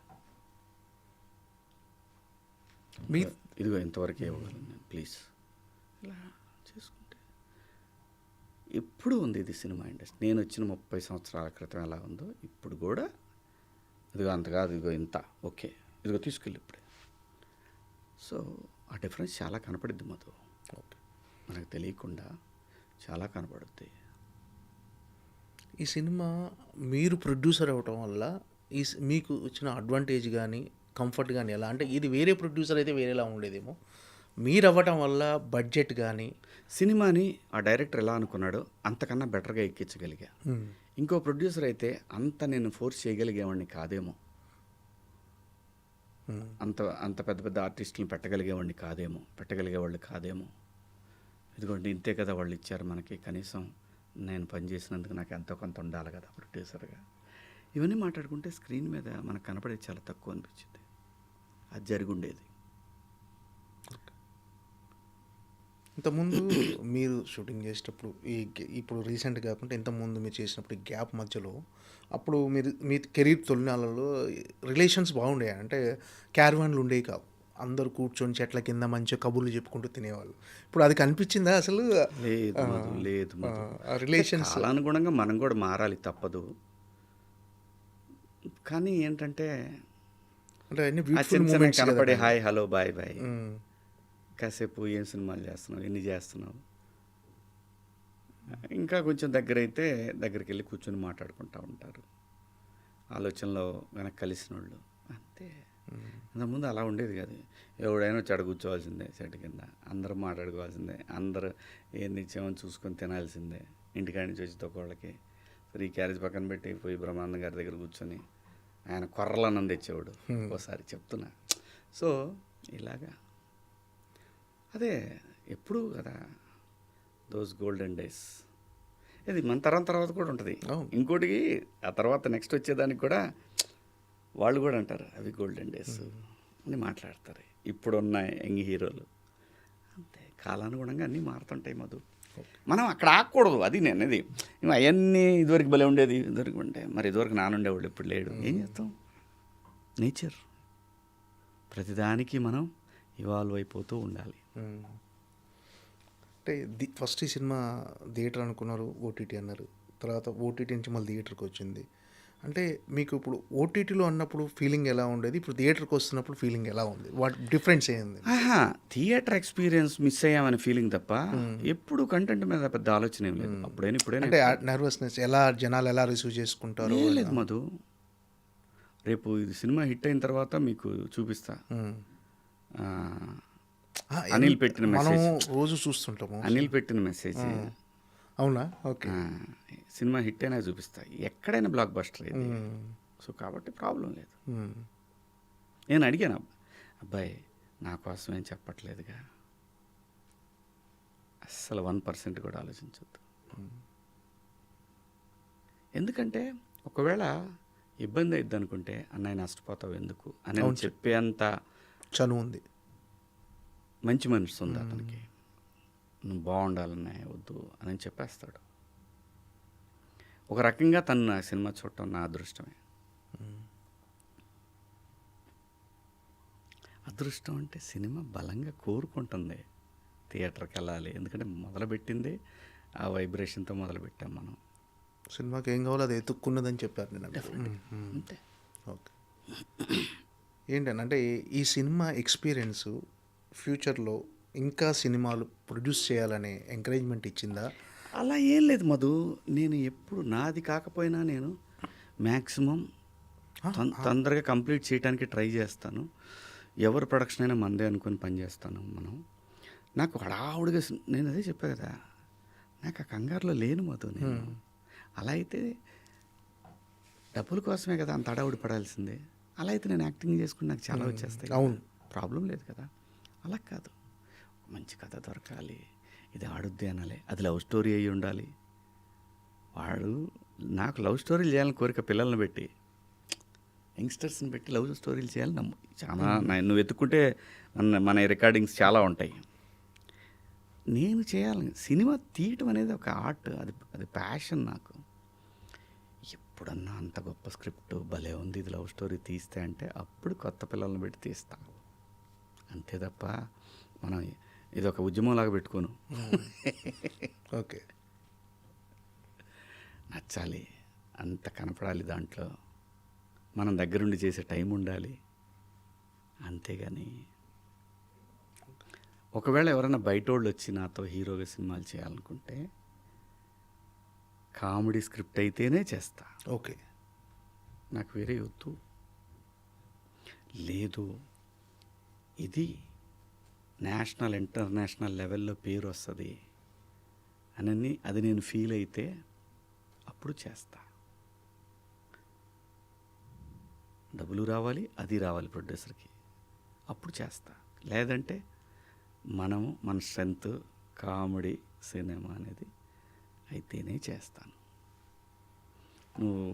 S3: ఇదిగో ఇంతవరకు ఇవ్వగలను నేను, ప్లీజ్. ఇలా చేసుకుంటే ఎప్పుడు ఉంది ఇది సినిమా ఇండస్ట్రీ. నేను వచ్చిన 30 సంవత్సరాల క్రితం ఎలా ఉందో ఇప్పుడు కూడా, ఇదిగో అంత కాదు, ఇదిగో ఇంత, ఓకే ఇదిగో తీసుకెళ్ళి ఇప్పుడే. సో ఆ డిఫరెన్స్ చాలా కనపడుద్ది మధు, ఓకే మనకు తెలియకుండా చాలా కనపడుద్ది.
S2: ఈ సినిమా మీరు ప్రొడ్యూసర్ అవ్వటం వల్ల మీకు వచ్చిన అడ్వాంటేజ్ కానీ కంఫర్ట్ కానీ ఎలా అంటే, ఇది వేరే ప్రొడ్యూసర్ అయితే వేరేలా ఉండేదేమో, మీరు అవ్వటం వల్ల బడ్జెట్ కానీ
S3: సినిమాని ఆ డైరెక్టర్ ఎలా అనుకున్నాడో అంతకన్నా బెటర్గా ఎక్కించగలిగా. ఇంకో ప్రొడ్యూసర్ అయితే అంత నేను ఫోర్స్ చేయగలిగేవాడిని కాదేమో, అంత పెద్ద పెద్ద ఆర్టిస్టులను పెట్టగలిగేవాళ్ళు కాదేమో. ఇదిగోండి ఇంతే కదా వాళ్ళు ఇచ్చారు మనకి, కనీసం నేను పనిచేసినందుకు నాకు ఎంతో కొంత ఉండాలి కదా ప్రొడ్యూసర్గా. ఇవన్నీ మాట్లాడుకుంటే స్క్రీన్ మీద మనకు కనపడేది చాలా తక్కువ అనిపించింది. అది జరుగుండేది.
S2: ఇంతకుముందు మీరు షూటింగ్ చేసేటప్పుడు ఇప్పుడు రీసెంట్ కాకుండా ఇంతకుముందు మీరు చేసినప్పుడు ఈ గ్యాప్ మధ్యలో, అప్పుడు మీరు మీ కెరీర్ తొలినాళ్ళలో రిలేషన్స్ బాగుండేవి. అంటే క్యారవాన్లు ఉండేవి కావు, అందరూ కూర్చొని చెట్ల కింద మంచిగా కబుర్లు చెప్పుకుంటూ తినేవాళ్ళు. ఇప్పుడు అది కనిపించిందా అసలు?
S3: లేదు
S2: రిలేషన్స్
S3: అనుగుణంగా మనం కూడా మారాలి, తప్పదు. కానీ ఏంటంటే
S2: అంటే
S3: కనపడే హాయ్ హలో బాయ్ బాయ్, కాసేపు ఏం సినిమాలు చేస్తున్నావు, ఎన్ని చేస్తున్నావు, ఇంకా కొంచెం దగ్గరికి వెళ్ళి కూర్చొని మాట్లాడుకుంటూ ఉంటారు. ఆలోచనలో వెనక్కి కలిసిన వాళ్ళు అంతే. అంతకుముందు అలా ఉండేది కాదు. ఎవడైనా చెడ కూర్చోవాల్సిందే, చెట్టు కింద అందరూ మాట్లాడుకోవాల్సిందే, అందరూ ఏం నిత్యమని చూసుకొని తినాల్సిందే, ఇంటికాడి నుంచి వచ్చి తొక్కళ్ళకి ఫ్రీ క్యారేజ్ పక్కన పెట్టి పోయి బ్రహ్మానందం గారి దగ్గర కూర్చొని ఆయన కొర్రలన్నం తెచ్చేవాడు ఒకసారి చెప్తున్నా. సో ఇలాగా అదే ఎప్పుడు కదా దోస్ గోల్డెన్ డేస్. ఇది మన తర్వాత కూడా ఉంటుంది. ఇంకోటి ఆ తర్వాత నెక్స్ట్ వచ్చేదానికి కూడా వాళ్ళు కూడా అంటారు అవి గోల్డెన్ డేస్ అని మాట్లాడతారు ఇప్పుడున్న యంగ్ హీరోలు. అంతే, కాలానుగుణంగా అన్నీ మారుతుంటాయి మధు. మనం అక్కడ ఆగకూడదు, అది నేను అనేది. అవన్నీ ఇదివరకు భలే ఉండేది, ఇదివరకు ఉంటే మరి ఇదివరకు నానుండేవాళ్ళు ఇప్పుడు లేడు. ఏం చేస్తాం, నేచర్. ప్రతిదానికి మనం ఇవాల్వ్ అయిపోతూ ఉండాలి.
S2: అంటే ఫస్ట్ ఈ సినిమా థియేటర్ అనుకున్నారు, ఓటీటీ అన్నారు, తర్వాత ఓటీటీ నుంచి మళ్ళీ థియేటర్కి వచ్చింది. అంటే మీకు ఇప్పుడు ఓటీటీలో అన్నప్పుడు ఫీలింగ్ ఎలా ఉండేది, ఇప్పుడు థియేటర్కి వస్తున్నప్పుడు ఫీలింగ్ ఎలా ఉంది, వాటి డిఫరెన్స్ ఏంది?
S3: థియేటర్ ఎక్స్పీరియన్స్ మిస్ అయ్యామనే ఫీలింగ్ తప్ప ఎప్పుడు కంటెంట్ మీద పెద్ద ఆలోచన ఏం లేదు. ఇప్పుడైనా
S2: అంటే నర్వస్నెస్ ఎలా, జనాలు ఎలా రిసీవ్ చేసుకుంటారు?
S3: లేదు మధు, రేపు ఇది సినిమా హిట్ అయిన తర్వాత మీకు చూపిస్తా. అనిల్ పెట్టిన మెసేజ్
S2: రోజు చూస్తుంటాము.
S3: అనిల్ పెట్టిన మెసేజ్
S2: అవునా? ఓకే.
S3: సినిమా హిట్ అయినా చూపిస్తా, ఎక్కడైనా బ్లాక్ బస్టర్ ఇది. సో కాబట్టి ప్రాబ్లం లేదు. నేను అడిగాను, అబ్బాయి నా కోసం ఏం చెప్పట్లేదుగా, అస్సలు 1% కూడా ఆలోచించొద్దు. ఎందుకంటే ఒకవేళ ఇబ్బంది అయిద్ది అనుకుంటే అన్నయ్య నష్టపోతావు ఎందుకు అని చెప్పేంత
S2: చనువు ఉంది,
S3: మంచి మనసు ఉంది అతనికి. నువ్వు బాగుండాలన్నా వద్దు అని చెప్పేస్తాడు. ఒక రకంగా తను నా సినిమా చూడటం నా అదృష్టమే. అదృష్టం అంటే సినిమా బలంగా కోరుకుంటుంది థియేటర్కి వెళ్ళాలి. ఎందుకంటే మొదలుపెట్టింది ఆ వైబ్రేషన్తో మొదలుపెట్టాం మనం.
S2: సినిమాకి ఏం కావాలో అది ఎత్తుక్కున్నదని చెప్పారు నేను.
S3: అంతే.
S2: ఓకే. ఏంటంటే ఈ సినిమా ఎక్స్పీరియన్స్ ఫ్యూచర్లో ఇంకా సినిమాలు ప్రొడ్యూస్ చేయాలనే ఎంకరేజ్మెంట్ ఇచ్చిందా?
S3: అలా ఏం లేదు మధు, నేను ఎప్పుడు నాది కాకపోయినా నేను మ్యాక్సిమం తొందరగా కంప్లీట్ చేయడానికి ట్రై చేస్తాను. ఎవరు ప్రొడక్షన్ అయినా మందే అనుకొని పనిచేస్తాను మనం. నాకు హడావుడిగా నేను అదే చెప్పా కదా, నాకు ఆ కంగారులో లేను మధు నేను. అలా అయితే డబ్బుల కోసమే కదా అంత హడావుడి పడాల్సిందే. అలా అయితే నేను యాక్టింగ్ చేసుకుని నాకు చాలా వచ్చేస్తాయి.
S2: అవును,
S3: ప్రాబ్లం లేదు కదా. అలా కాదు, మంచి కథ దొరకాలి, ఇది ఆడుద్ది అనాలి, అది లవ్ స్టోరీ అయ్యి ఉండాలి. వాడు నాకు లవ్ స్టోరీలు చేయాలని కోరిక, పిల్లల్ని పెట్టి యంగ్స్టర్స్ని పెట్టి లవ్ స్టోరీలు చేయాలని చాలా. నువ్వు వెతుక్కుంటే మన రికార్డింగ్స్ చాలా ఉంటాయి. నేను చేయాలి, సినిమా తీయటం అనేది ఒక ఆర్ట్, అది ప్యాషన్ నాకు. ఎప్పుడన్నా అంత గొప్ప స్క్రిప్ట్ భలే ఉంది, ఇది లవ్ స్టోరీ తీస్తే అంటే అప్పుడు కొత్త పిల్లల్ని పెట్టి తీస్తా. అంతే తప్ప మనం ఇది ఒక ఉద్యమంలాగా పెట్టుకోను.
S2: ఓకే.
S3: నచ్చాలి, అంత కనపడాలి, దాంట్లో మనం దగ్గరుండి చేసే టైం ఉండాలి. అంతేగాని ఒకవేళ ఎవరైనా బయట వాళ్ళు వచ్చి నాతో హీరోగా సినిమాలు చేయాలనుకుంటే కామెడీ స్క్రిప్ట్ అయితేనే చేస్తా.
S2: ఓకే.
S3: నాకు వేరే వద్దు. లేదు, ఇది నేషనల్ ఇంటర్నేషనల్ లెవెల్లో పేరు వస్తుంది అని అది నేను ఫీల్ అయితే అప్పుడు చేస్తా. డబ్బులు రావాలి, అది రావాలి ప్రొడ్యూసర్కి, అప్పుడు చేస్తా. లేదంటే మనము మన స్ట్రెంత్ కామెడీ సినిమా అనేది అయితేనే చేస్తాను. నువ్వు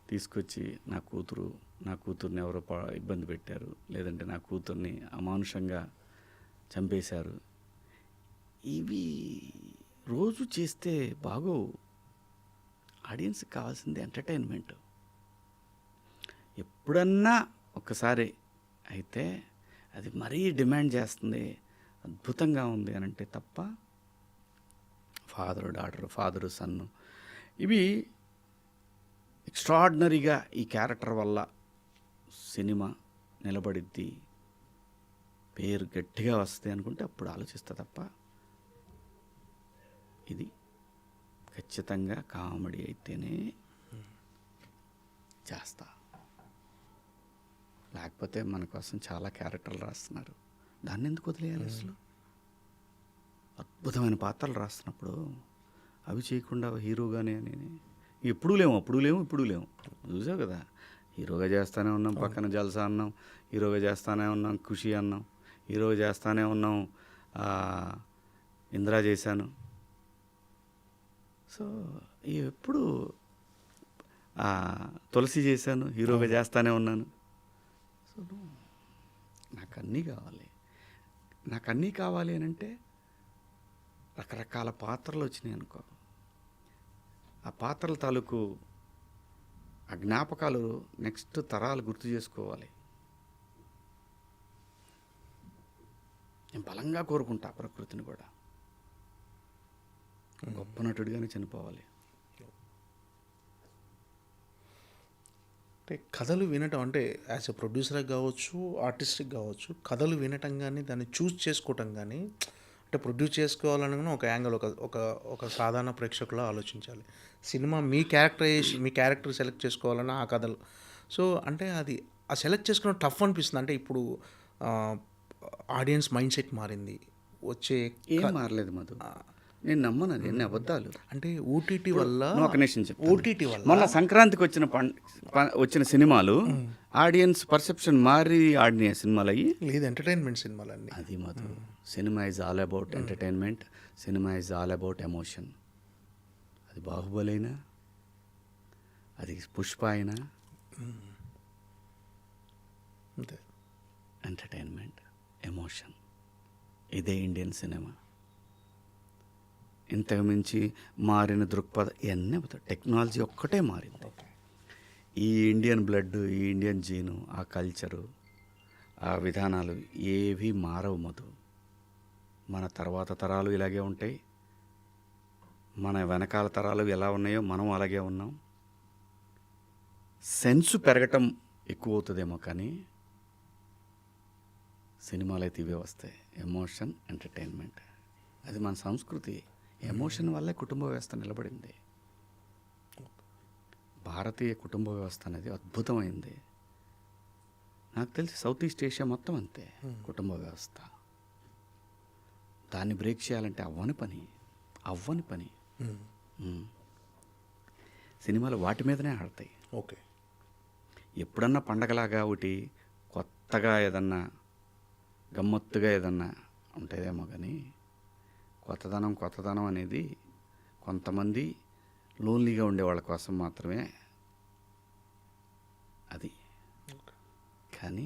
S3: తీసుకొచ్చి నా కూతుర్ని ఎవరో ఇబ్బంది పెట్టారు, లేదంటే నా కూతుర్ని అమానుషంగా చంపేశారు, ఇవి రోజు చేస్తే బాగోవు. ఆడియన్స్కి కావాల్సింది ఎంటర్టైన్మెంట్. ఎప్పుడన్నా ఒక్కసారి అయితే అది మరీ డిమాండ్ చేస్తుంది, అద్భుతంగా ఉంది అని అంటే తప్ప ఫాదరు డాటరు, ఫాదరు సన్ను, ఇవి ఎక్స్ట్రాడినరీగా ఈ క్యారెక్టర్ వల్ల సినిమా నిలబడిద్ది, పేరు గట్టిగా వస్తుంది అనుకుంటే అప్పుడు ఆలోచిస్తా తప్ప ఇది ఖచ్చితంగా కామెడీ అయితేనే చేస్తా. లేకపోతే మన కోసం చాలా క్యారెక్టర్లు రాస్తున్నారు, దాన్ని ఎందుకు వదిలేయాలి? అసలు అద్భుతమైన పాత్రలు రాస్తున్నప్పుడు అవి చేయకుండా హీరోగానే అని ఎప్పుడూ లేము, అప్పుడు లేము, ఇప్పుడు లేము. చూసావు కదా, హీరోగా చేస్తానే ఉన్నాం, పక్కన జల్సా అన్నాం, హీరోగా చేస్తానే ఉన్నాం, ఖుషి అన్నాం, హీరోగా చేస్తానే ఉన్నాం, ఇందిరా చేశాను. సో ఎప్పుడు తులసి చేశాను, హీరోగా చేస్తానే ఉన్నాను. సో నాకు అన్నీ కావాలి. నాకు అన్నీ కావాలి అని అంటే రకరకాల పాత్రలు వచ్చినాయి అనుకో, ఆ పాత్రల తాలూకు ఆ జ్ఞాపకాలు నెక్స్ట్ తరాలు గుర్తు చేసుకోవాలి. నేను బలంగా కోరుకుంటా ప్రకృతిని కూడా. గొప్ప నటుడిగానే చనిపోవాలి.
S2: అంటే కథలు వినటం అంటే యాజ్ ఎ ప్రొడ్యూసర్కి కావచ్చు, ఆర్టిస్ట్కి కావచ్చు, కథలు వినటం కానీ దాన్ని చూస్ చేసుకోవటం కానీ, అంటే ప్రొడ్యూస్ చేసుకోవాలని ఒక యాంగిల్, ఒక సాధారణ ప్రేక్షకులా ఆలోచించాలి. సినిమా మీ క్యారెక్టర్ సెలెక్ట్ చేసుకోవాలన్న ఆ కథలు. సో అంటే అది ఆ సెలెక్ట్ చేసుకున్న టఫ్ అనిపిస్తుంది. అంటే ఇప్పుడు ఆడియన్స్ మైండ్ సెట్ మారింది. వచ్చే
S3: ఏం మారలేదు మధు, నేను నమ్మను అది, ఎన్ని అబద్ధాలు.
S2: అంటే ఓటీటీ వల్ల,
S3: ఒక నిమిషం చెప్పు.
S2: ఓటీటీ వల్ల
S3: మొన్న సంక్రాంతికి వచ్చిన సినిమాలు ఆడియన్స్ పర్సెప్షన్ మారి ఆడిన సినిమాలు అయ్యి
S2: లేదు, ఎంటర్టైన్మెంట్ సినిమాలన్నీ.
S3: అది Madhu, cinema is all about entertainment, cinema is all about emotion. అది బాహుబలి అయినా, అది పుష్ప అయినా,
S2: అంతే.
S3: ఎంటర్టైన్మెంట్, ఎమోషన్, ఇదే ఇండియన్ సినిమా. ఇంతకు మించి మారిన దృక్పథం ఇవన్నీ టెక్నాలజీ ఒక్కటే మారింది. ఈ ఇండియన్ బ్లడ్, ఈ ఇండియన్ జీను, ఆ కల్చరు, ఆ విధానాలు ఏవి మారవు మధు. మన తర్వాత తరాలు ఇలాగే ఉంటాయి, మన వెనకాల తరాలు ఎలా ఉన్నాయో మనం అలాగే ఉన్నాం. సెన్సు పెరగటం ఎక్కువ అవుతుందేమో, కానీ సినిమాలు అయితే ఇవే వస్తాయి. ఎమోషన్, ఎంటర్టైన్మెంట్, అది మన సంస్కృతి. ఎమోషన్ వల్లే కుటుంబ వ్యవస్థ నిలబడింది. భారతీయ కుటుంబ వ్యవస్థ అనేది అద్భుతమైంది. నాకు తెలిసి సౌత్ ఈస్ట్ ఏషియా మొత్తం అంతే కుటుంబ వ్యవస్థ. దాన్ని బ్రేక్ చేయాలంటే అవ్వని పని. సినిమాలు వాటి మీదనే ఆడతాయి.
S2: ఓకే,
S3: ఎప్పుడన్నా పండగలాగా ఒకటి కొత్తగా ఏదన్నా గమ్మత్తుగా ఏదన్నా ఉంటుందేమో, కానీ కొత్తదనం అనేది కొంతమంది లోన్లీగా ఉండే వాళ్ళ కోసం మాత్రమే అది. కానీ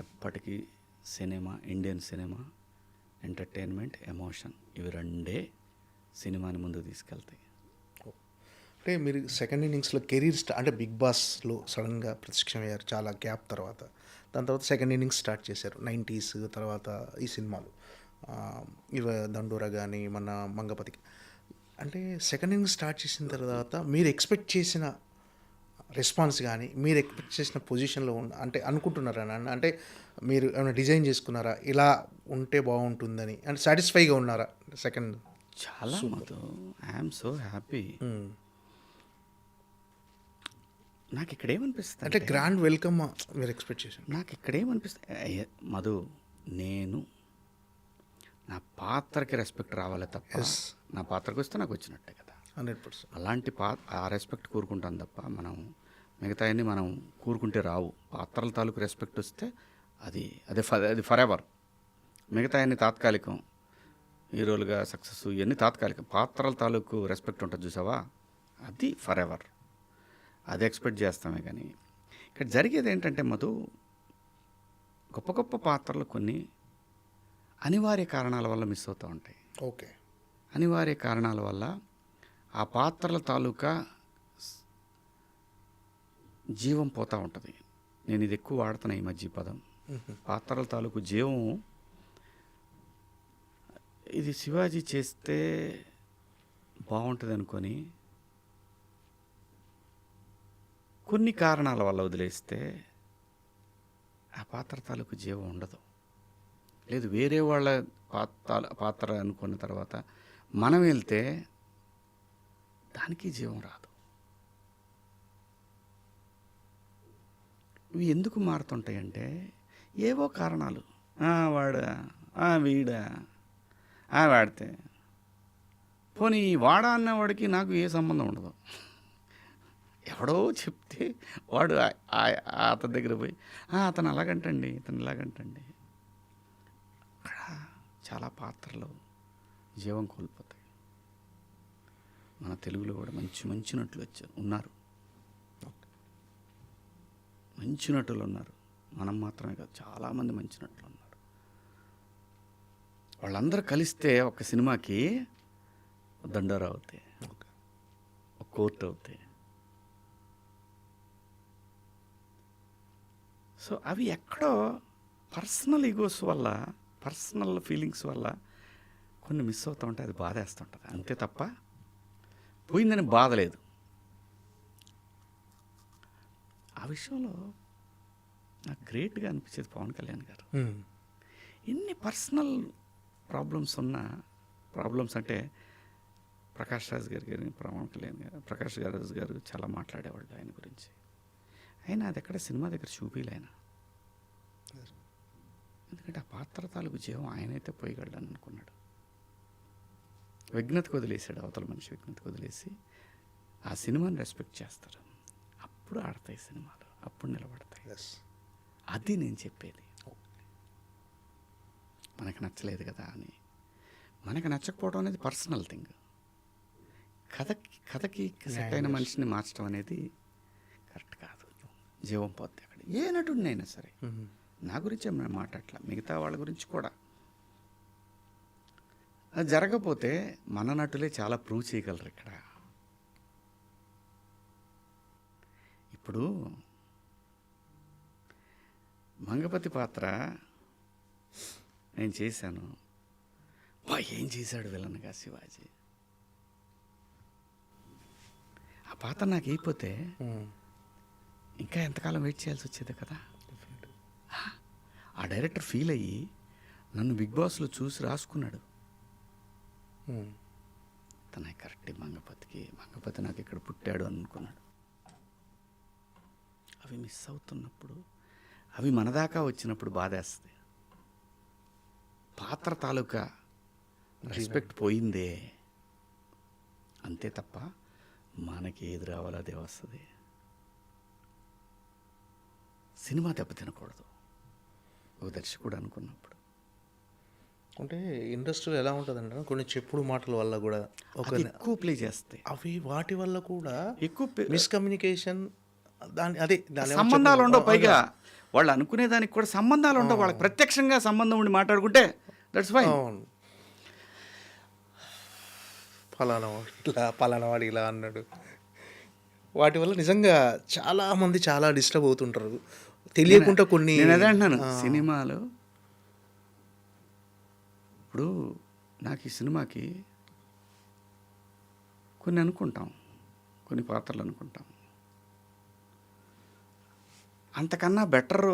S3: ఎప్పటికీ cinema, Indian cinema, entertainment, emotion, ఇవి రెండే సినిమాని ముందుకు తీసుకెళ్తాయి.
S2: అంటే మీరు సెకండ్ ఇన్నింగ్స్లో కెరీర్ అంటే బిగ్ బాస్లో సడన్గా ప్రత్యక్షమయ్యారు చాలా గ్యాప్ తర్వాత. దాని తర్వాత సెకండ్ ఇన్నింగ్స్ స్టార్ట్ చేశారు 90s తర్వాత ఈ సినిమాలు, ఇవ దండోరా కానీ మన మంగపతికి. అంటే సెకండ్ ఇన్నింగ్స్ స్టార్ట్ చేసిన తర్వాత మీరు ఎక్స్పెక్ట్ చేసిన రెస్పాన్స్ కానీ, మీరు ఎక్స్పెక్ట్ చేసిన పొజిషన్లో అంటే అనుకుంటున్నారా? అంటే మీరు ఏమైనా డిజైన్ చేసుకున్నారా ఇలా ఉంటే బాగుంటుందని, అంటే సాటిస్ఫైగా ఉన్నారా? సెకండ్
S3: చాలా ఐఎమ్ సో హ్యాపీ. నాకు ఇక్కడ ఏమనిపిస్తుంది
S2: అంటే గ్రాండ్ వెల్కమ్ మీరు ఎక్స్పెక్ట్ చేశారు.
S3: నాకు ఇక్కడ ఏమనిపిస్తుంది మధు, నేను నా పాత్రకి రెస్పెక్ట్ రావాలి తప్ప, నా పాత్రకు వస్తే నాకు వచ్చినట్టే కదా
S2: 100%.
S3: అలాంటి ఆ రెస్పెక్ట్ కోరుకుంటాను తప్ప మనం మిగతా అన్నీ మనం కూరుకుంటే రావు. పాత్రల తాలూకు రెస్పెక్ట్ వస్తే అది ఫర్ ఎవర్. మిగతా అన్ని తాత్కాలికం, హీరోలుగా సక్సెస్ ఇవన్నీ తాత్కాలికం. పాత్రల తాలూకు రెస్పెక్ట్ ఉంటుంది చూసావా, అది ఫర్ ఎవర్. అది ఎక్స్పెక్ట్ చేస్తామే. కానీ ఇక్కడ జరిగేది ఏంటంటే మధు, గొప్ప గొప్ప పాత్రలు కొన్ని అనివార్య కారణాల వల్ల మిస్ అవుతూ ఉంటాయి.
S2: ఓకే,
S3: అనివార్య కారణాల వల్ల ఆ పాత్రల తాలూకా జీవం పోతూ ఉంటుంది. నేను ఇది ఎక్కువ వాడుతున్నా ఈ మధ్య పదం, పాత్రల తాలూకు జీవం. ఇది శివాజీ చేస్తే బాగుంటుంది అనుకొని కొన్ని కారణాల వల్ల వదిలేస్తే ఆ పాత్ర తాలూకు జీవం ఉండదు. లేదు, వేరే వాళ్ళ పాత్ర అనుకున్న తర్వాత మనం వెళ్తే దానికి జీవం రాదు. ఇవి ఎందుకు మారుతుంటాయంటే ఏవో కారణాలు. వాడా, వీడా, వాడితే పోనీ వాడా అన్నవాడికి నాకు ఏ సంబంధం ఉండదు. ఎవడో చెప్తే వాడు అతని దగ్గర పోయి అతను అలాగంటండి, ఇతను ఇలాగంటండి. అక్కడ చాలా పాత్రలు జీవం కోల్పోతాయి. మన తెలుగులో కూడా మంచి మంచి నటులు వచ్చారు, ఉన్నారు, మంచి నటులు ఉన్నారు. మనం మాత్రమే కాదు, చాలామంది మంచి నటులు ఉన్నారు. వాళ్ళందరూ కలిస్తే ఒక సినిమాకి దండోరా అవుతాయి, ఒక కోర్టు అవుతాయి. సో అవి ఎక్కడో పర్సనల్ ఈగోస్ వల్ల, పర్సనల్ ఫీలింగ్స్ వల్ల కొన్ని మిస్ అవుతూ ఉంటాయి. అది బాధేస్తుంటుంది అంతే తప్ప పోయిందని బాధ లేదు. ఆ విషయంలో నాకు గ్రేట్గా అనిపించేది పవన్ కళ్యాణ్ గారు. ఎన్ని పర్సనల్ ప్రాబ్లమ్స్ ఉన్నా, ప్రాబ్లమ్స్ అంటే ప్రకాష్ రాజ్ గారు పవన్ కళ్యాణ్ గారు, ప్రకాష్ రాజ్ గారు చాలా మాట్లాడేవాళ్ళు ఆయన గురించి. అయినా అది ఎక్కడ సినిమా దగ్గర చూపిలే ఆయన. ఎందుకంటే ఆ పాత్ర తాలూకు జీవం ఆయనైతే పోయగలడని అనుకున్నాడు. విఘ్నతకు వదిలేసాడు, అవతల మనిషి విఘ్నతకు వదిలేసి ఆ సినిమాని రెస్పెక్ట్ చేస్తారు. అప్పుడు ఆడతాయి సినిమాలు, అప్పుడు నిలబడతాయి. అది నేను చెప్పేది. మనకు నచ్చలేదు కదా అని, మనకు నచ్చకపోవడం అనేది పర్సనల్ థింగ్. కథకి సెట్ అయిన మనిషిని మార్చడం అనేది కరెక్ట్ కాదు. జీవం పోతే అక్కడ ఏ నటుడినైనా సరే, నా గురించి మేము మాట్లాడట్లా, మిగతా వాళ్ళ గురించి కూడా. అది జరగకపోతే మన నటులే చాలా ప్రూవ్ చేయగలరు ఇక్కడ. ఇప్పుడు మంగపతి పాత్ర నేను చేశాను, ఏం చేశాడు విలన్గా శివాజీ. ఆ పాత్ర నాకు అయిపోతే ఇంకా ఎంతకాలం వెయిట్ చేయాల్సి వచ్చేది కదా. ఆ డైరెక్టర్ ఫీల్ అయ్యి నన్ను బిగ్ బాస్లో చూసి రాసుకున్నాడు, తన కరెక్ట్ మంగపతి నాకు ఇక్కడ పుట్టాడు అనుకున్నాడు. అవి మిస్ అవుతున్నప్పుడు, అవి మన దాకా వచ్చినప్పుడు బాధేస్తుంది. పాత్ర తాలూకా రెస్పెక్ట్ పోయిందే అంతే తప్ప మనకి ఏది రావాలో అదే వస్తుంది. సినిమా దెబ్బతినకూడదు ఒక దర్శకుడు అనుకున్నప్పుడు.
S2: అంటే ఇండస్ట్రీలో ఎలా ఉంటుందంటే కొన్ని చెప్పుడు మాటల వల్ల కూడా
S3: ఎక్కువ ప్లే చేస్తాయి.
S2: అవి వాటి వల్ల కూడా
S3: ఎక్కువ
S2: మిస్కమ్యూనికేషన్, దాని
S3: సంబంధాలు ఉండవు. పైగా వాళ్ళు అనుకునే దానికి కూడా సంబంధాలు ఉండవు. వాళ్ళకి ప్రత్యక్షంగా సంబంధం ఉండి మాట్లాడుకుంటే దట్స్ ఫైన్.
S2: పలానా వాడు ఇలా అన్నాడు. వాటి వల్ల నిజంగా చాలా మంది చాలా డిస్టర్బ్ అవుతుంటారు తెలియకుండా. కొన్ని
S3: నేను అదే అంటున్నాను, సినిమాలు ఇప్పుడు నాకు ఈ సినిమాకి కొన్ని అనుకుంటాం, కొన్ని పాత్రలు అనుకుంటాం, అంతకన్నా బెటర్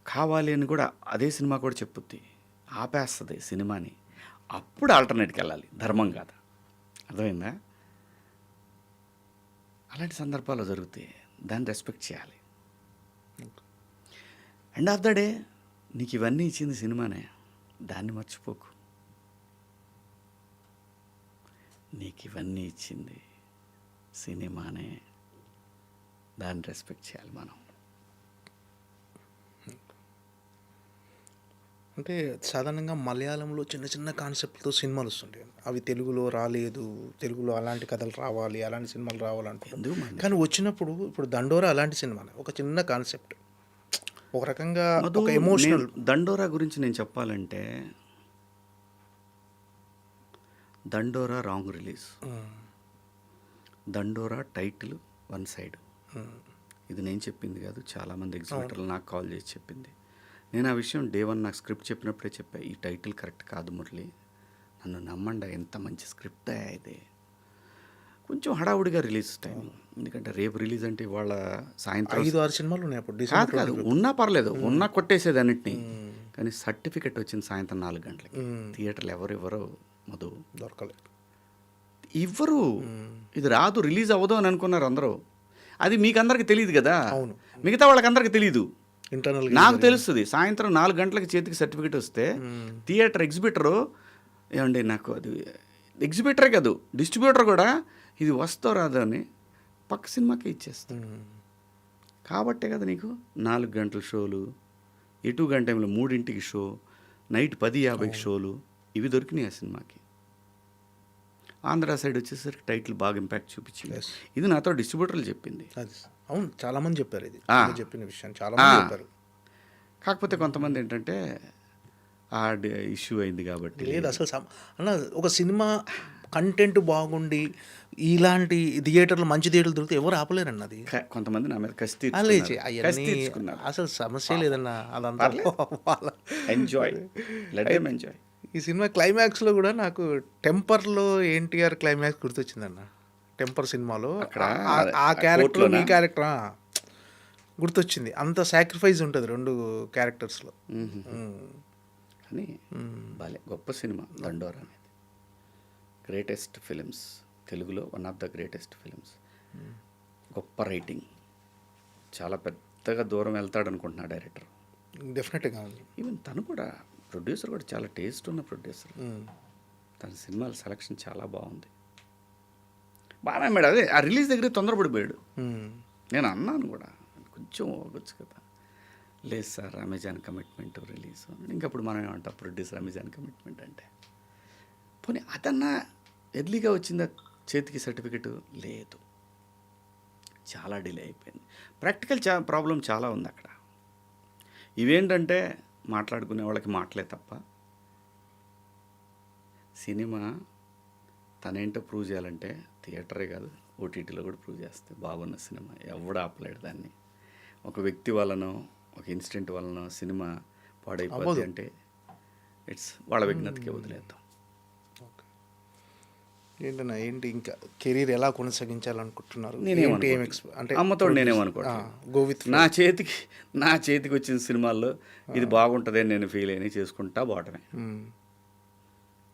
S3: కావాలి అని కూడా అదే సినిమా కూడా చెప్పుద్ది, ఆపేస్తుంది సినిమాని. అప్పుడు ఆల్టర్నేట్కి వెళ్ళాలి, ధర్మం కాదు. అర్థమైందా? అలాంటి సందర్భాలు జరుగుతాయి, దాన్ని రెస్పెక్ట్ చేయాలి. ఎండ్ ఆఫ్ ద డే నీకు ఇవన్నీ ఇచ్చింది సినిమానే, దాన్ని మర్చిపోకు. నీకు ఇవన్నీ ఇచ్చింది సినిమానే, దాన్ని రెస్పెక్ట్ చేయాలి మనం.
S2: అంటే సాధారణంగా మలయాళంలో చిన్న చిన్న కాన్సెప్ట్తో సినిమాలు వస్తుంటాయి, అవి తెలుగులో రాలేదు. తెలుగులో అలాంటి కథలు రావాలి, అలాంటి సినిమాలు రావాలనుకుంటుంది. కానీ వచ్చినప్పుడు ఇప్పుడు దండోరా అలాంటి సినిమానే, ఒక చిన్న కాన్సెప్ట్, ఒక రకంగా ఒక ఎమోషనల్.
S3: దండోరా గురించి నేను చెప్పాలంటే, దండోరా రాంగ్ రిలీజ్. దండోరా టైటిల్ వన్ సైడ్. ఇది నేను చెప్పింది కాదు, చాలామంది ఎగ్జిబిటర్లు నాకు కాల్ చేసి చెప్పింది. నేను ఆ విషయం డే 1 నాకు స్క్రిప్ట్ చెప్పినప్పుడే చెప్పా, ఈ టైటిల్ కరెక్ట్ కాదు మురళి, నన్ను నమ్మండి, ఎంత మంచి స్క్రిప్ట్ ఇది. కొంచెం హడావుడిగా రిలీజ్ టైం, ఎందుకంటే రేపు రిలీజ్ అంటే వాళ్ళ సాయంత్రం
S2: 5-6 సినిమాలు ఉన్నాయి అప్పుడు.
S3: కాదు ఉన్నా పర్లేదు, ఉన్నా కొట్టేసేది అన్నిటినీ. కానీ సర్టిఫికెట్ వచ్చింది సాయంత్రం 4 గంటలకి. థియేటర్లు ఎవరు మధు
S2: దొరకలేదు,
S3: ఇవ్వరు. ఇది రాదు, రిలీజ్ అవ్వదు అని అనుకున్నారు అందరూ. అది మీకు అందరికి తెలియదు కదా, మిగతా వాళ్ళకి అందరికి తెలియదు.
S2: ఇంటర్నల్
S3: నాకు తెలుస్తుంది. సాయంత్రం 4 గంటలకి చేతికి సర్టిఫికేట్ వస్తే థియేటర్ ఎగ్జిబిటరు ఏమండి, నాకు అది ఎగ్జిబిటరే కాదు డిస్ట్రిబ్యూటర్ కూడా ఇది వస్తో రాదు అని పక్క సినిమాకే ఇచ్చేస్తాడు. కాబట్టే కదా నీకు 4 గంటల షోలు, ఎటు గంట టైంలో 3ంటికి షో, నైట్ 10:50కి షోలు ఇవి దొరికినాయి ఆ సినిమాకి. ఆంధ్ర సైడ్ వచ్చేసరికి టైటిల్ బాగా ఇంపాక్ట్ చూపించింది. ఇది నాతో డిస్ట్రిబ్యూటర్లు చెప్పింది.
S2: అది అవును, చాలా మంది చెప్పారు ఇది.
S3: ఆ.
S2: మీరు చెప్పిన విషయం చాలా మంది చెప్పారు.
S3: కాకపోతే కొంతమంది ఏంటంటే ఆ ఇష్యూ అయింది కాబట్టి
S2: లేదు అసలు అన్న ఒక సినిమా కంటెంట్ బాగుండి ఇలాంటి థియేటర్లు మంచి థియేటర్లు దొరికితే ఎవరు ఆపలేరన్న అది.
S3: కొంతమంది నా మీద కసి
S2: అవన్నీ అసలు సమస్య లేదన్న. అదంతా
S3: ఎంజాయ్, లెట్ దెమ్ ఎంజాయ్.
S2: ఈ సినిమా క్లైమాక్స్లో కూడా నాకు టెంపర్లో ఎన్టీఆర్ క్లైమాక్స్ గుర్తొచ్చిందన్న. టెంపర్ సినిమాలో
S3: అక్కడ
S2: ఆ క్యారెక్టర్ ఈ క్యారెక్టర్ గుర్తొచ్చింది. అంత సాక్రిఫైస్ ఉంటుంది 2 క్యారెక్టర్స్లో.
S3: కానీ భలే గొప్ప సినిమా దండోరా అనేది. గ్రేటెస్ట్ ఫిలిమ్స్, తెలుగులో one of the greatest films. గొప్ప రైటింగ్, చాలా పెద్దగా దూరం వెళ్తాడు అనుకుంటున్నా డైరెక్టర్.
S2: డెఫినెట్గా
S3: ఈవెన్ తను కూడా ప్రొడ్యూసర్ కూడా చాలా టేస్ట్ ఉన్న ప్రొడ్యూసర్. తన సినిమాల సెలక్షన్ చాలా బాగుంది. బాగా మేడం అదే ఆ రిలీజ్ దగ్గర తొందరపడిపోయాడు. నేను అన్నాను కూడా కొంచెం అవ్వచ్చు కదా. లేదు సార్ అమెజాన్ కమిట్మెంట్ రిలీజ్. ఇంకప్పుడు మనం ఏమంటాం ప్రొడ్యూసర్ అమెజాన్ కమిట్మెంట్ అంటే. పోనీ అదన్నా ఎర్లీగా వచ్చిందా చేతికి సర్టిఫికెట్? లేదు, చాలా డిలే అయిపోయింది. ప్రాక్టికల్ ప్రాబ్లం చాలా ఉంది అక్కడ. ఇవేంటంటే మాట్లాడుకునే వాళ్ళకి మాటలే తప్ప సినిమా తనేంటో ప్రూవ్ చేయాలంటే థియేటరే కాదు ఓటీటీలో కూడా ప్రూవ్ చేస్తే బాగున్న సినిమా ఎవడు ఆపలేడు దాన్ని. ఒక వ్యక్తి వలనో ఒక ఇన్సిడెంట్ వలన సినిమా పాడైపోద్ది అంటే ఇట్స్ వాళ్ళ విఘ్నతకే వదిలేద్దాం.
S2: ఏంటన్నా ఏంటి ఇంకా కెరీర్ ఎలా కొనసాగించాలనుకుంటున్నారు?
S3: అంటే అమ్మతో నేనేమనుకోండి, నా చేతికి వచ్చిన సినిమాల్లో ఇది బాగుంటుంది అని నేను ఫీల్ అయినా చేసుకుంటా బాటమే.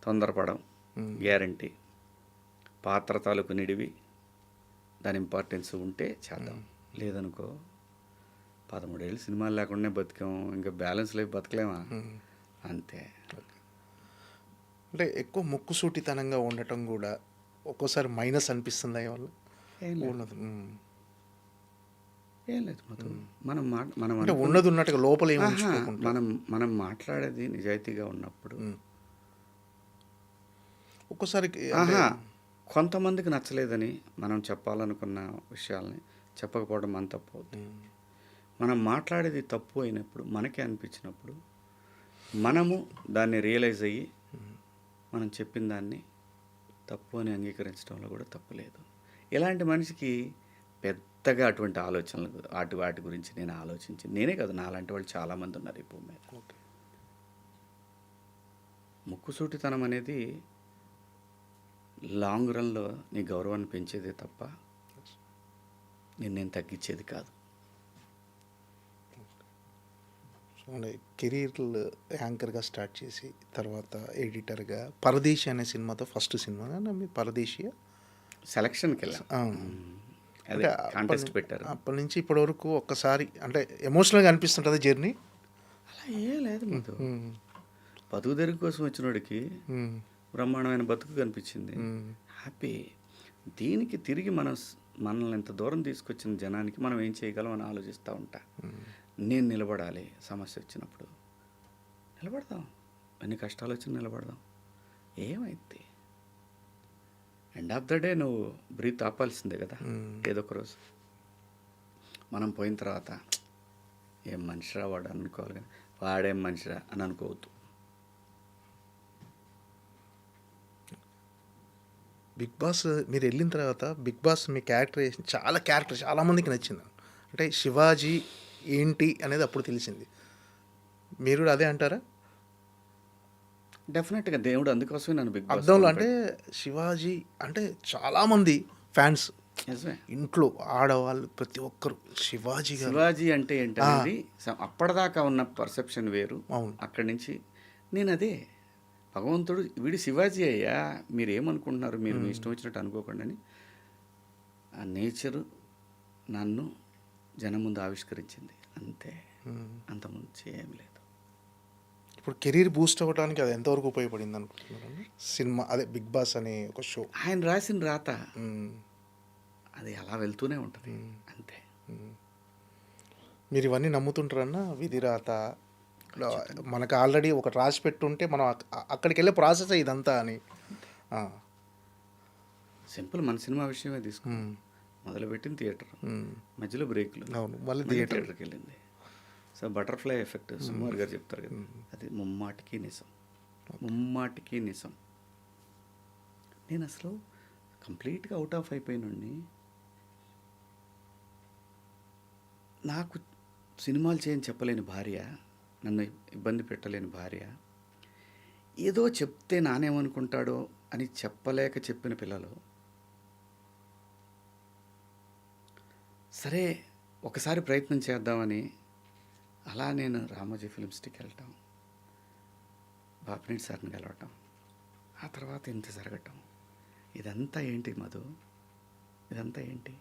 S3: తొందరపడం గ్యారంటీ. పాత్ర తాలూకు నిడివి, దాని ఇంపార్టెన్స్ ఉంటే చేద్దాం. లేదనుకో 13 ఏళ్ళు సినిమాలు లేకుండా బతికాం, ఇంకా బ్యాలెన్స్ లైఫ్ బతకలేమా అంతే.
S2: అంటే ఎక్కువ ముక్కుసూటితనంగా ఉండటం కూడా ఒక్కోసారి మైనస్ అనిపిస్తుంది వాళ్ళు.
S3: ఏం లేదు మనం
S2: ఉన్నది ఉన్నట్టుగా లోపల
S3: మనం మాట్లాడేది నిజాయితీగా ఉన్నప్పుడు
S2: ఒక్కోసారి
S3: కొంతమందికి నచ్చలేదని మనం చెప్పాలనుకున్న విషయాల్ని చెప్పకపోవడం మన తప్పు అవుతుంది. మనం మాట్లాడేది తప్పు అయినప్పుడు మనకే అనిపించినప్పుడు మనము దాన్ని రియలైజ్ అయ్యి మనం చెప్పిన దాన్ని తప్పు అని అంగీకరించడంలో కూడా తప్పు లేదు. ఇలాంటి మనిషికి పెద్దగా అటువంటి ఆలోచనలు వాటి గురించి నేను ఆలోచించి నేనే కాదు నాలాంటి వాళ్ళు చాలామంది ఉన్నారు ఈ భూమి మీద. ముక్కుసూటితనం అనేది లాంగ్ రన్లో నీ గౌరవాన్ని పెంచేదే తప్ప నేను తగ్గించేది కాదు.
S2: కెరీర్ యాంకర్గా స్టార్ట్ చేసి తర్వాత ఎడిటర్గా పరదేశి అనే సినిమాతో ఫస్ట్ సినిమా మీ పరదేశి
S3: సెలక్షన్కి వెళ్ళాం. అదే కాంటెస్ట్ పెట్టారు.
S2: అప్పటి నుంచి ఇప్పటి వరకు ఒక్కసారి అంటే ఎమోషనల్గా అనిపిస్తుంటుంది జర్నీ?
S3: అలా ఏం లేదు. బతుకు తెరుగు కోసం వచ్చినోడికి బ్రహ్మాండమైన బతుకు కనిపించింది, హ్యాపీ. దీనికి తిరిగి మనల్ని ఎంత దూరం తీసుకొచ్చిన జనానికి మనం ఏం చేయగలం అని ఆలోచిస్తూ ఉంటా. నేను నిలబడాలి, సమస్య వచ్చినప్పుడు నిలబడదాం, ఎన్ని కష్టాలు వచ్చినా నిలబడదాం. ఏమైంది ఎండ్ ఆఫ్ ద డే నువ్వు బ్రీత్ ఆపాల్సిందే కదా ఏదో ఒక రోజు. మనం పోయిన తర్వాత ఏం మనిషిరా వాడు అనుకోవాలి, కానీ వాడేం మనిషిరా అని అనుకోవద్దు.
S2: బిగ్ బాస్ మీరు వెళ్ళిన తర్వాత బిగ్ బాస్ మీ క్యారెక్టర్ చాలా మందికి నచ్చింది. అంటే శివాజీ ఏంటి అనేది అప్పుడు తెలిసింది. మీరు కూడా అదే అంటారా?
S3: డెఫినెట్గా దేవుడు అందుకోసమే నన్ను బిగ్ బాస్
S2: అర్థంలో అంటే శివాజీ అంటే చాలామంది ఫ్యాన్స్ ఇంట్లో ఆడవాళ్ళు ప్రతి ఒక్కరు శివాజీ
S3: అంటే ఏంటనేది అప్పటిదాకా ఉన్న పర్సెప్షన్ వేరు. అక్కడి నుంచి నేను అదే భగవంతుడు వీడు శివాజీ అయ్యా, మీరు ఏమనుకుంటున్నారు, మీరు మీ ఇష్టం వచ్చినట్టు అనుకోకండి అని ఆ నేచరు నన్ను జనం ముందు ఆవిష్కరించింది అంతే, అంతకుముందు ఏం లేదు.
S2: ఇప్పుడు కెరీర్ బూస్ట్ అవ్వడానికి అది ఎంతవరకు ఉపయోగపడింది అనుకుంటున్నాను సినిమా? అదే బిగ్ బాస్ అనే ఒక షో
S3: ఆయన రాసిన రాత అది అలా వెళ్తూనే ఉంటుంది అంతే.
S2: మీరు ఇవన్నీ నమ్ముతుంటారన్నా విధిరాత మనకు ఆల్రెడీ ఒకటి రాసి పెట్టుంటే మనం అక్కడికి వెళ్ళే ప్రాసెస్ ఇదంతా అని. ఆ.
S3: సింపుల్ మన సినిమా విషయమే తీసుకో. మొదలుపెట్టిన థియేటర్, మధ్యలో బ్రేకులు,
S2: అవును, మళ్ళీ
S3: థియేటర్కి వెళ్ళింది. సో బటర్ఫ్లై ఎఫెక్ట్ సుమారు గారు చెప్తారు కదా, అది ముమ్మాటికి నిజం, ముమ్మాటికి నిజం. నేను అసలు కంప్లీట్గా అవుట్ ఆఫ్ అయిపోయినండి. నాకు సినిమాలు చేయని చెప్పలేని భార్య, నన్ను ఇబ్బంది పెట్టలేని భార్య, ఏదో చెప్తే నానేమనుకుంటాడో అని చెప్పలేక చెప్పిన పిల్లలు, సరే ఒకసారి ప్రయత్నం చేద్దామని అలా నేను రామోజీ ఫిల్మ్ సిటీకి వెళ్ళటం, బాపినేని సార్ని కలవటం, ఆ తర్వాత ఇంత జరగటం, ఇదంతా ఏంటి మధు? ఇదంతా ఏంటి?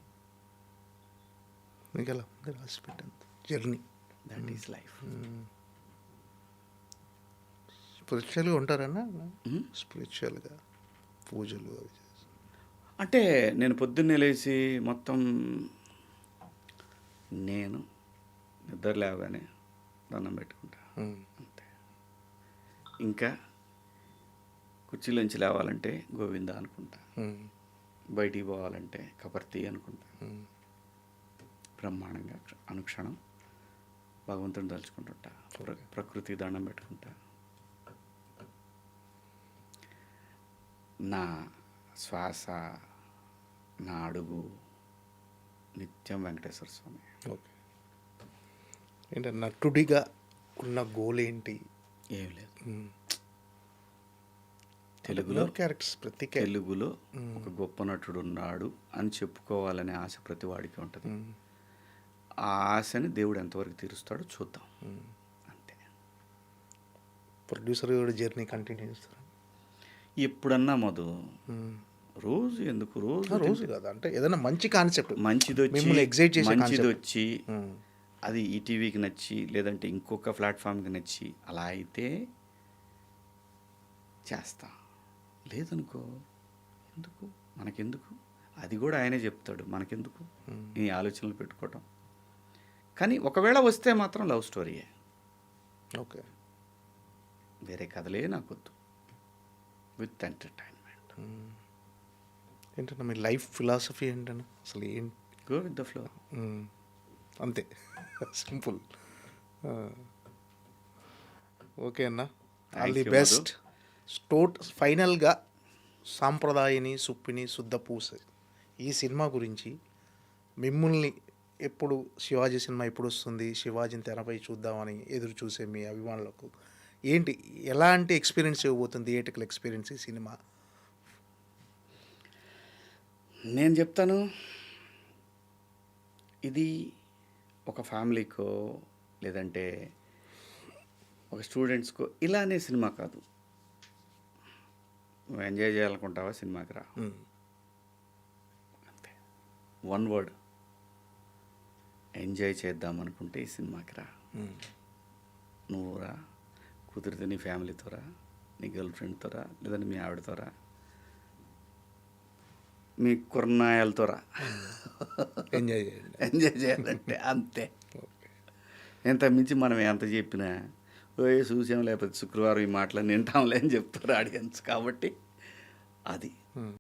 S2: మీకు ఎలా ఉంది రాసి పెట్టాను జర్నీ?
S3: That is life.
S2: స్పిరిచువల్గా ఉంటారన్నా? స్పిరిచువల్గా పూజలు అవి చేసి.
S3: అంటే నేను పొద్దున్నే లేచి మొత్తం నేను నిద్ర లేవగానే దండం పెట్టుకుంటా అంతే. ఇంకా కుర్చీలోంచి లేవాలంటే గోవింద అనుకుంటా, బయటికి పోవాలంటే కబర్తీ అనుకుంటా, బ్రహ్మాండంగా అనుక్షణం భగవంతుని తలుచుకుంటుంటా, ప్రకృతికి దండం పెట్టుకుంటా. నా శ్వాస, నా అడుగు నిత్యం వెంకటేశ్వర స్వామి.
S2: ఓకే. ఏంటంటే నటుడిగా ఉన్న గోల్ ఏంటి?
S3: ఏం లేదు. తెలుగులో
S2: క్యారెక్టర్స్ ప్రతి
S3: తెలుగులో ఒక గొప్ప నటుడు ఉన్నాడు అని చెప్పుకోవాలనే ఆశ ప్రతి వాడికి ఉంటుంది. ఆ ఆశని దేవుడు ఎంతవరకు తీరుస్తాడో చూద్దాం అంతే.
S2: ప్రొడ్యూసర్ కూడా జర్నీ కంటిన్యూ చేస్తారు
S3: ఎప్పుడన్నా మధు? రోజు ఎందుకు?
S2: రోజు కదా, అంటే ఏదైనా మంచి కాన్సెప్ట్
S3: మంచిది
S2: మిమ్మల్ని ఎగ్జైట్ చేసే
S3: మంచిది వచ్చి అది ఈటీవీకి నచ్చి లేదంటే ఇంకొక ప్లాట్ఫామ్కి నచ్చి అలా అయితే చేస్తా, లేదనుకో ఎందుకు, మనకెందుకు? అది కూడా ఆయనే చెప్తాడు, మనకెందుకు ఈ ఆలోచనలు పెట్టుకోవటం. కానీ ఒకవేళ వస్తే మాత్రం లవ్ స్టోరీయే.
S2: ఓకే.
S3: వేరే కథలే నాకొద్దు, విత్ ఎంటర్టైన్మెంట్.
S2: ఏంటన్నా మీ లైఫ్ ఫిలాసఫీ ఏంటన్నా అసలు ఏంటి?
S3: Go with the flow.
S2: అంతే, సింపుల్. ఓకే అన్న, ఆల్ ది బెస్ట్. ఫైనల్గా సాంప్రదాయని సుప్పిని శుద్ధ పూస ఈ సినిమా గురించి మిమ్మల్ని ఎప్పుడు శివాజీ సినిమా ఎప్పుడు వస్తుంది, శివాజీని తెరపై చూద్దామని ఎదురు చూసే మీ అభిమానులకు ఏంటి, ఎలాంటి ఎక్స్పీరియన్స్ ఇవ్వబోతుంది, థియేటికల్ ఎక్స్పీరియన్స్ ఈ సినిమా?
S3: నేను చెప్తాను, ఇది ఒక ఫ్యామిలీకో లేదంటే ఒక స్టూడెంట్స్కో ఇలానే సినిమా కాదు. నువ్వు ఎంజాయ్ చేయాలనుకుంటావా సినిమాకి రా అంతే. వన్ వర్డ్, ఎంజాయ్ చేద్దాం అనుకుంటే ఈ సినిమాకి రా. నువ్వు రా, కుదిరితే నీ ఫ్యామిలీతో రా, నీ గర్ల్ ఫ్రెండ్తో రా, లేదంటే మీ ఆవిడతో రా, మీ కుర్నాయాలతో రా.
S2: ఎంజాయ్ చేయండి.
S3: ఎంజాయ్ చేయాలంటే అంతే. ఎంత మించి మనం ఎంత చెప్పినా చూసాం, లేకపోతే శుక్రవారం ఈ మాటలన్నీ వింటాంలే అని చెప్తారు ఆడియన్స్. కాబట్టి అది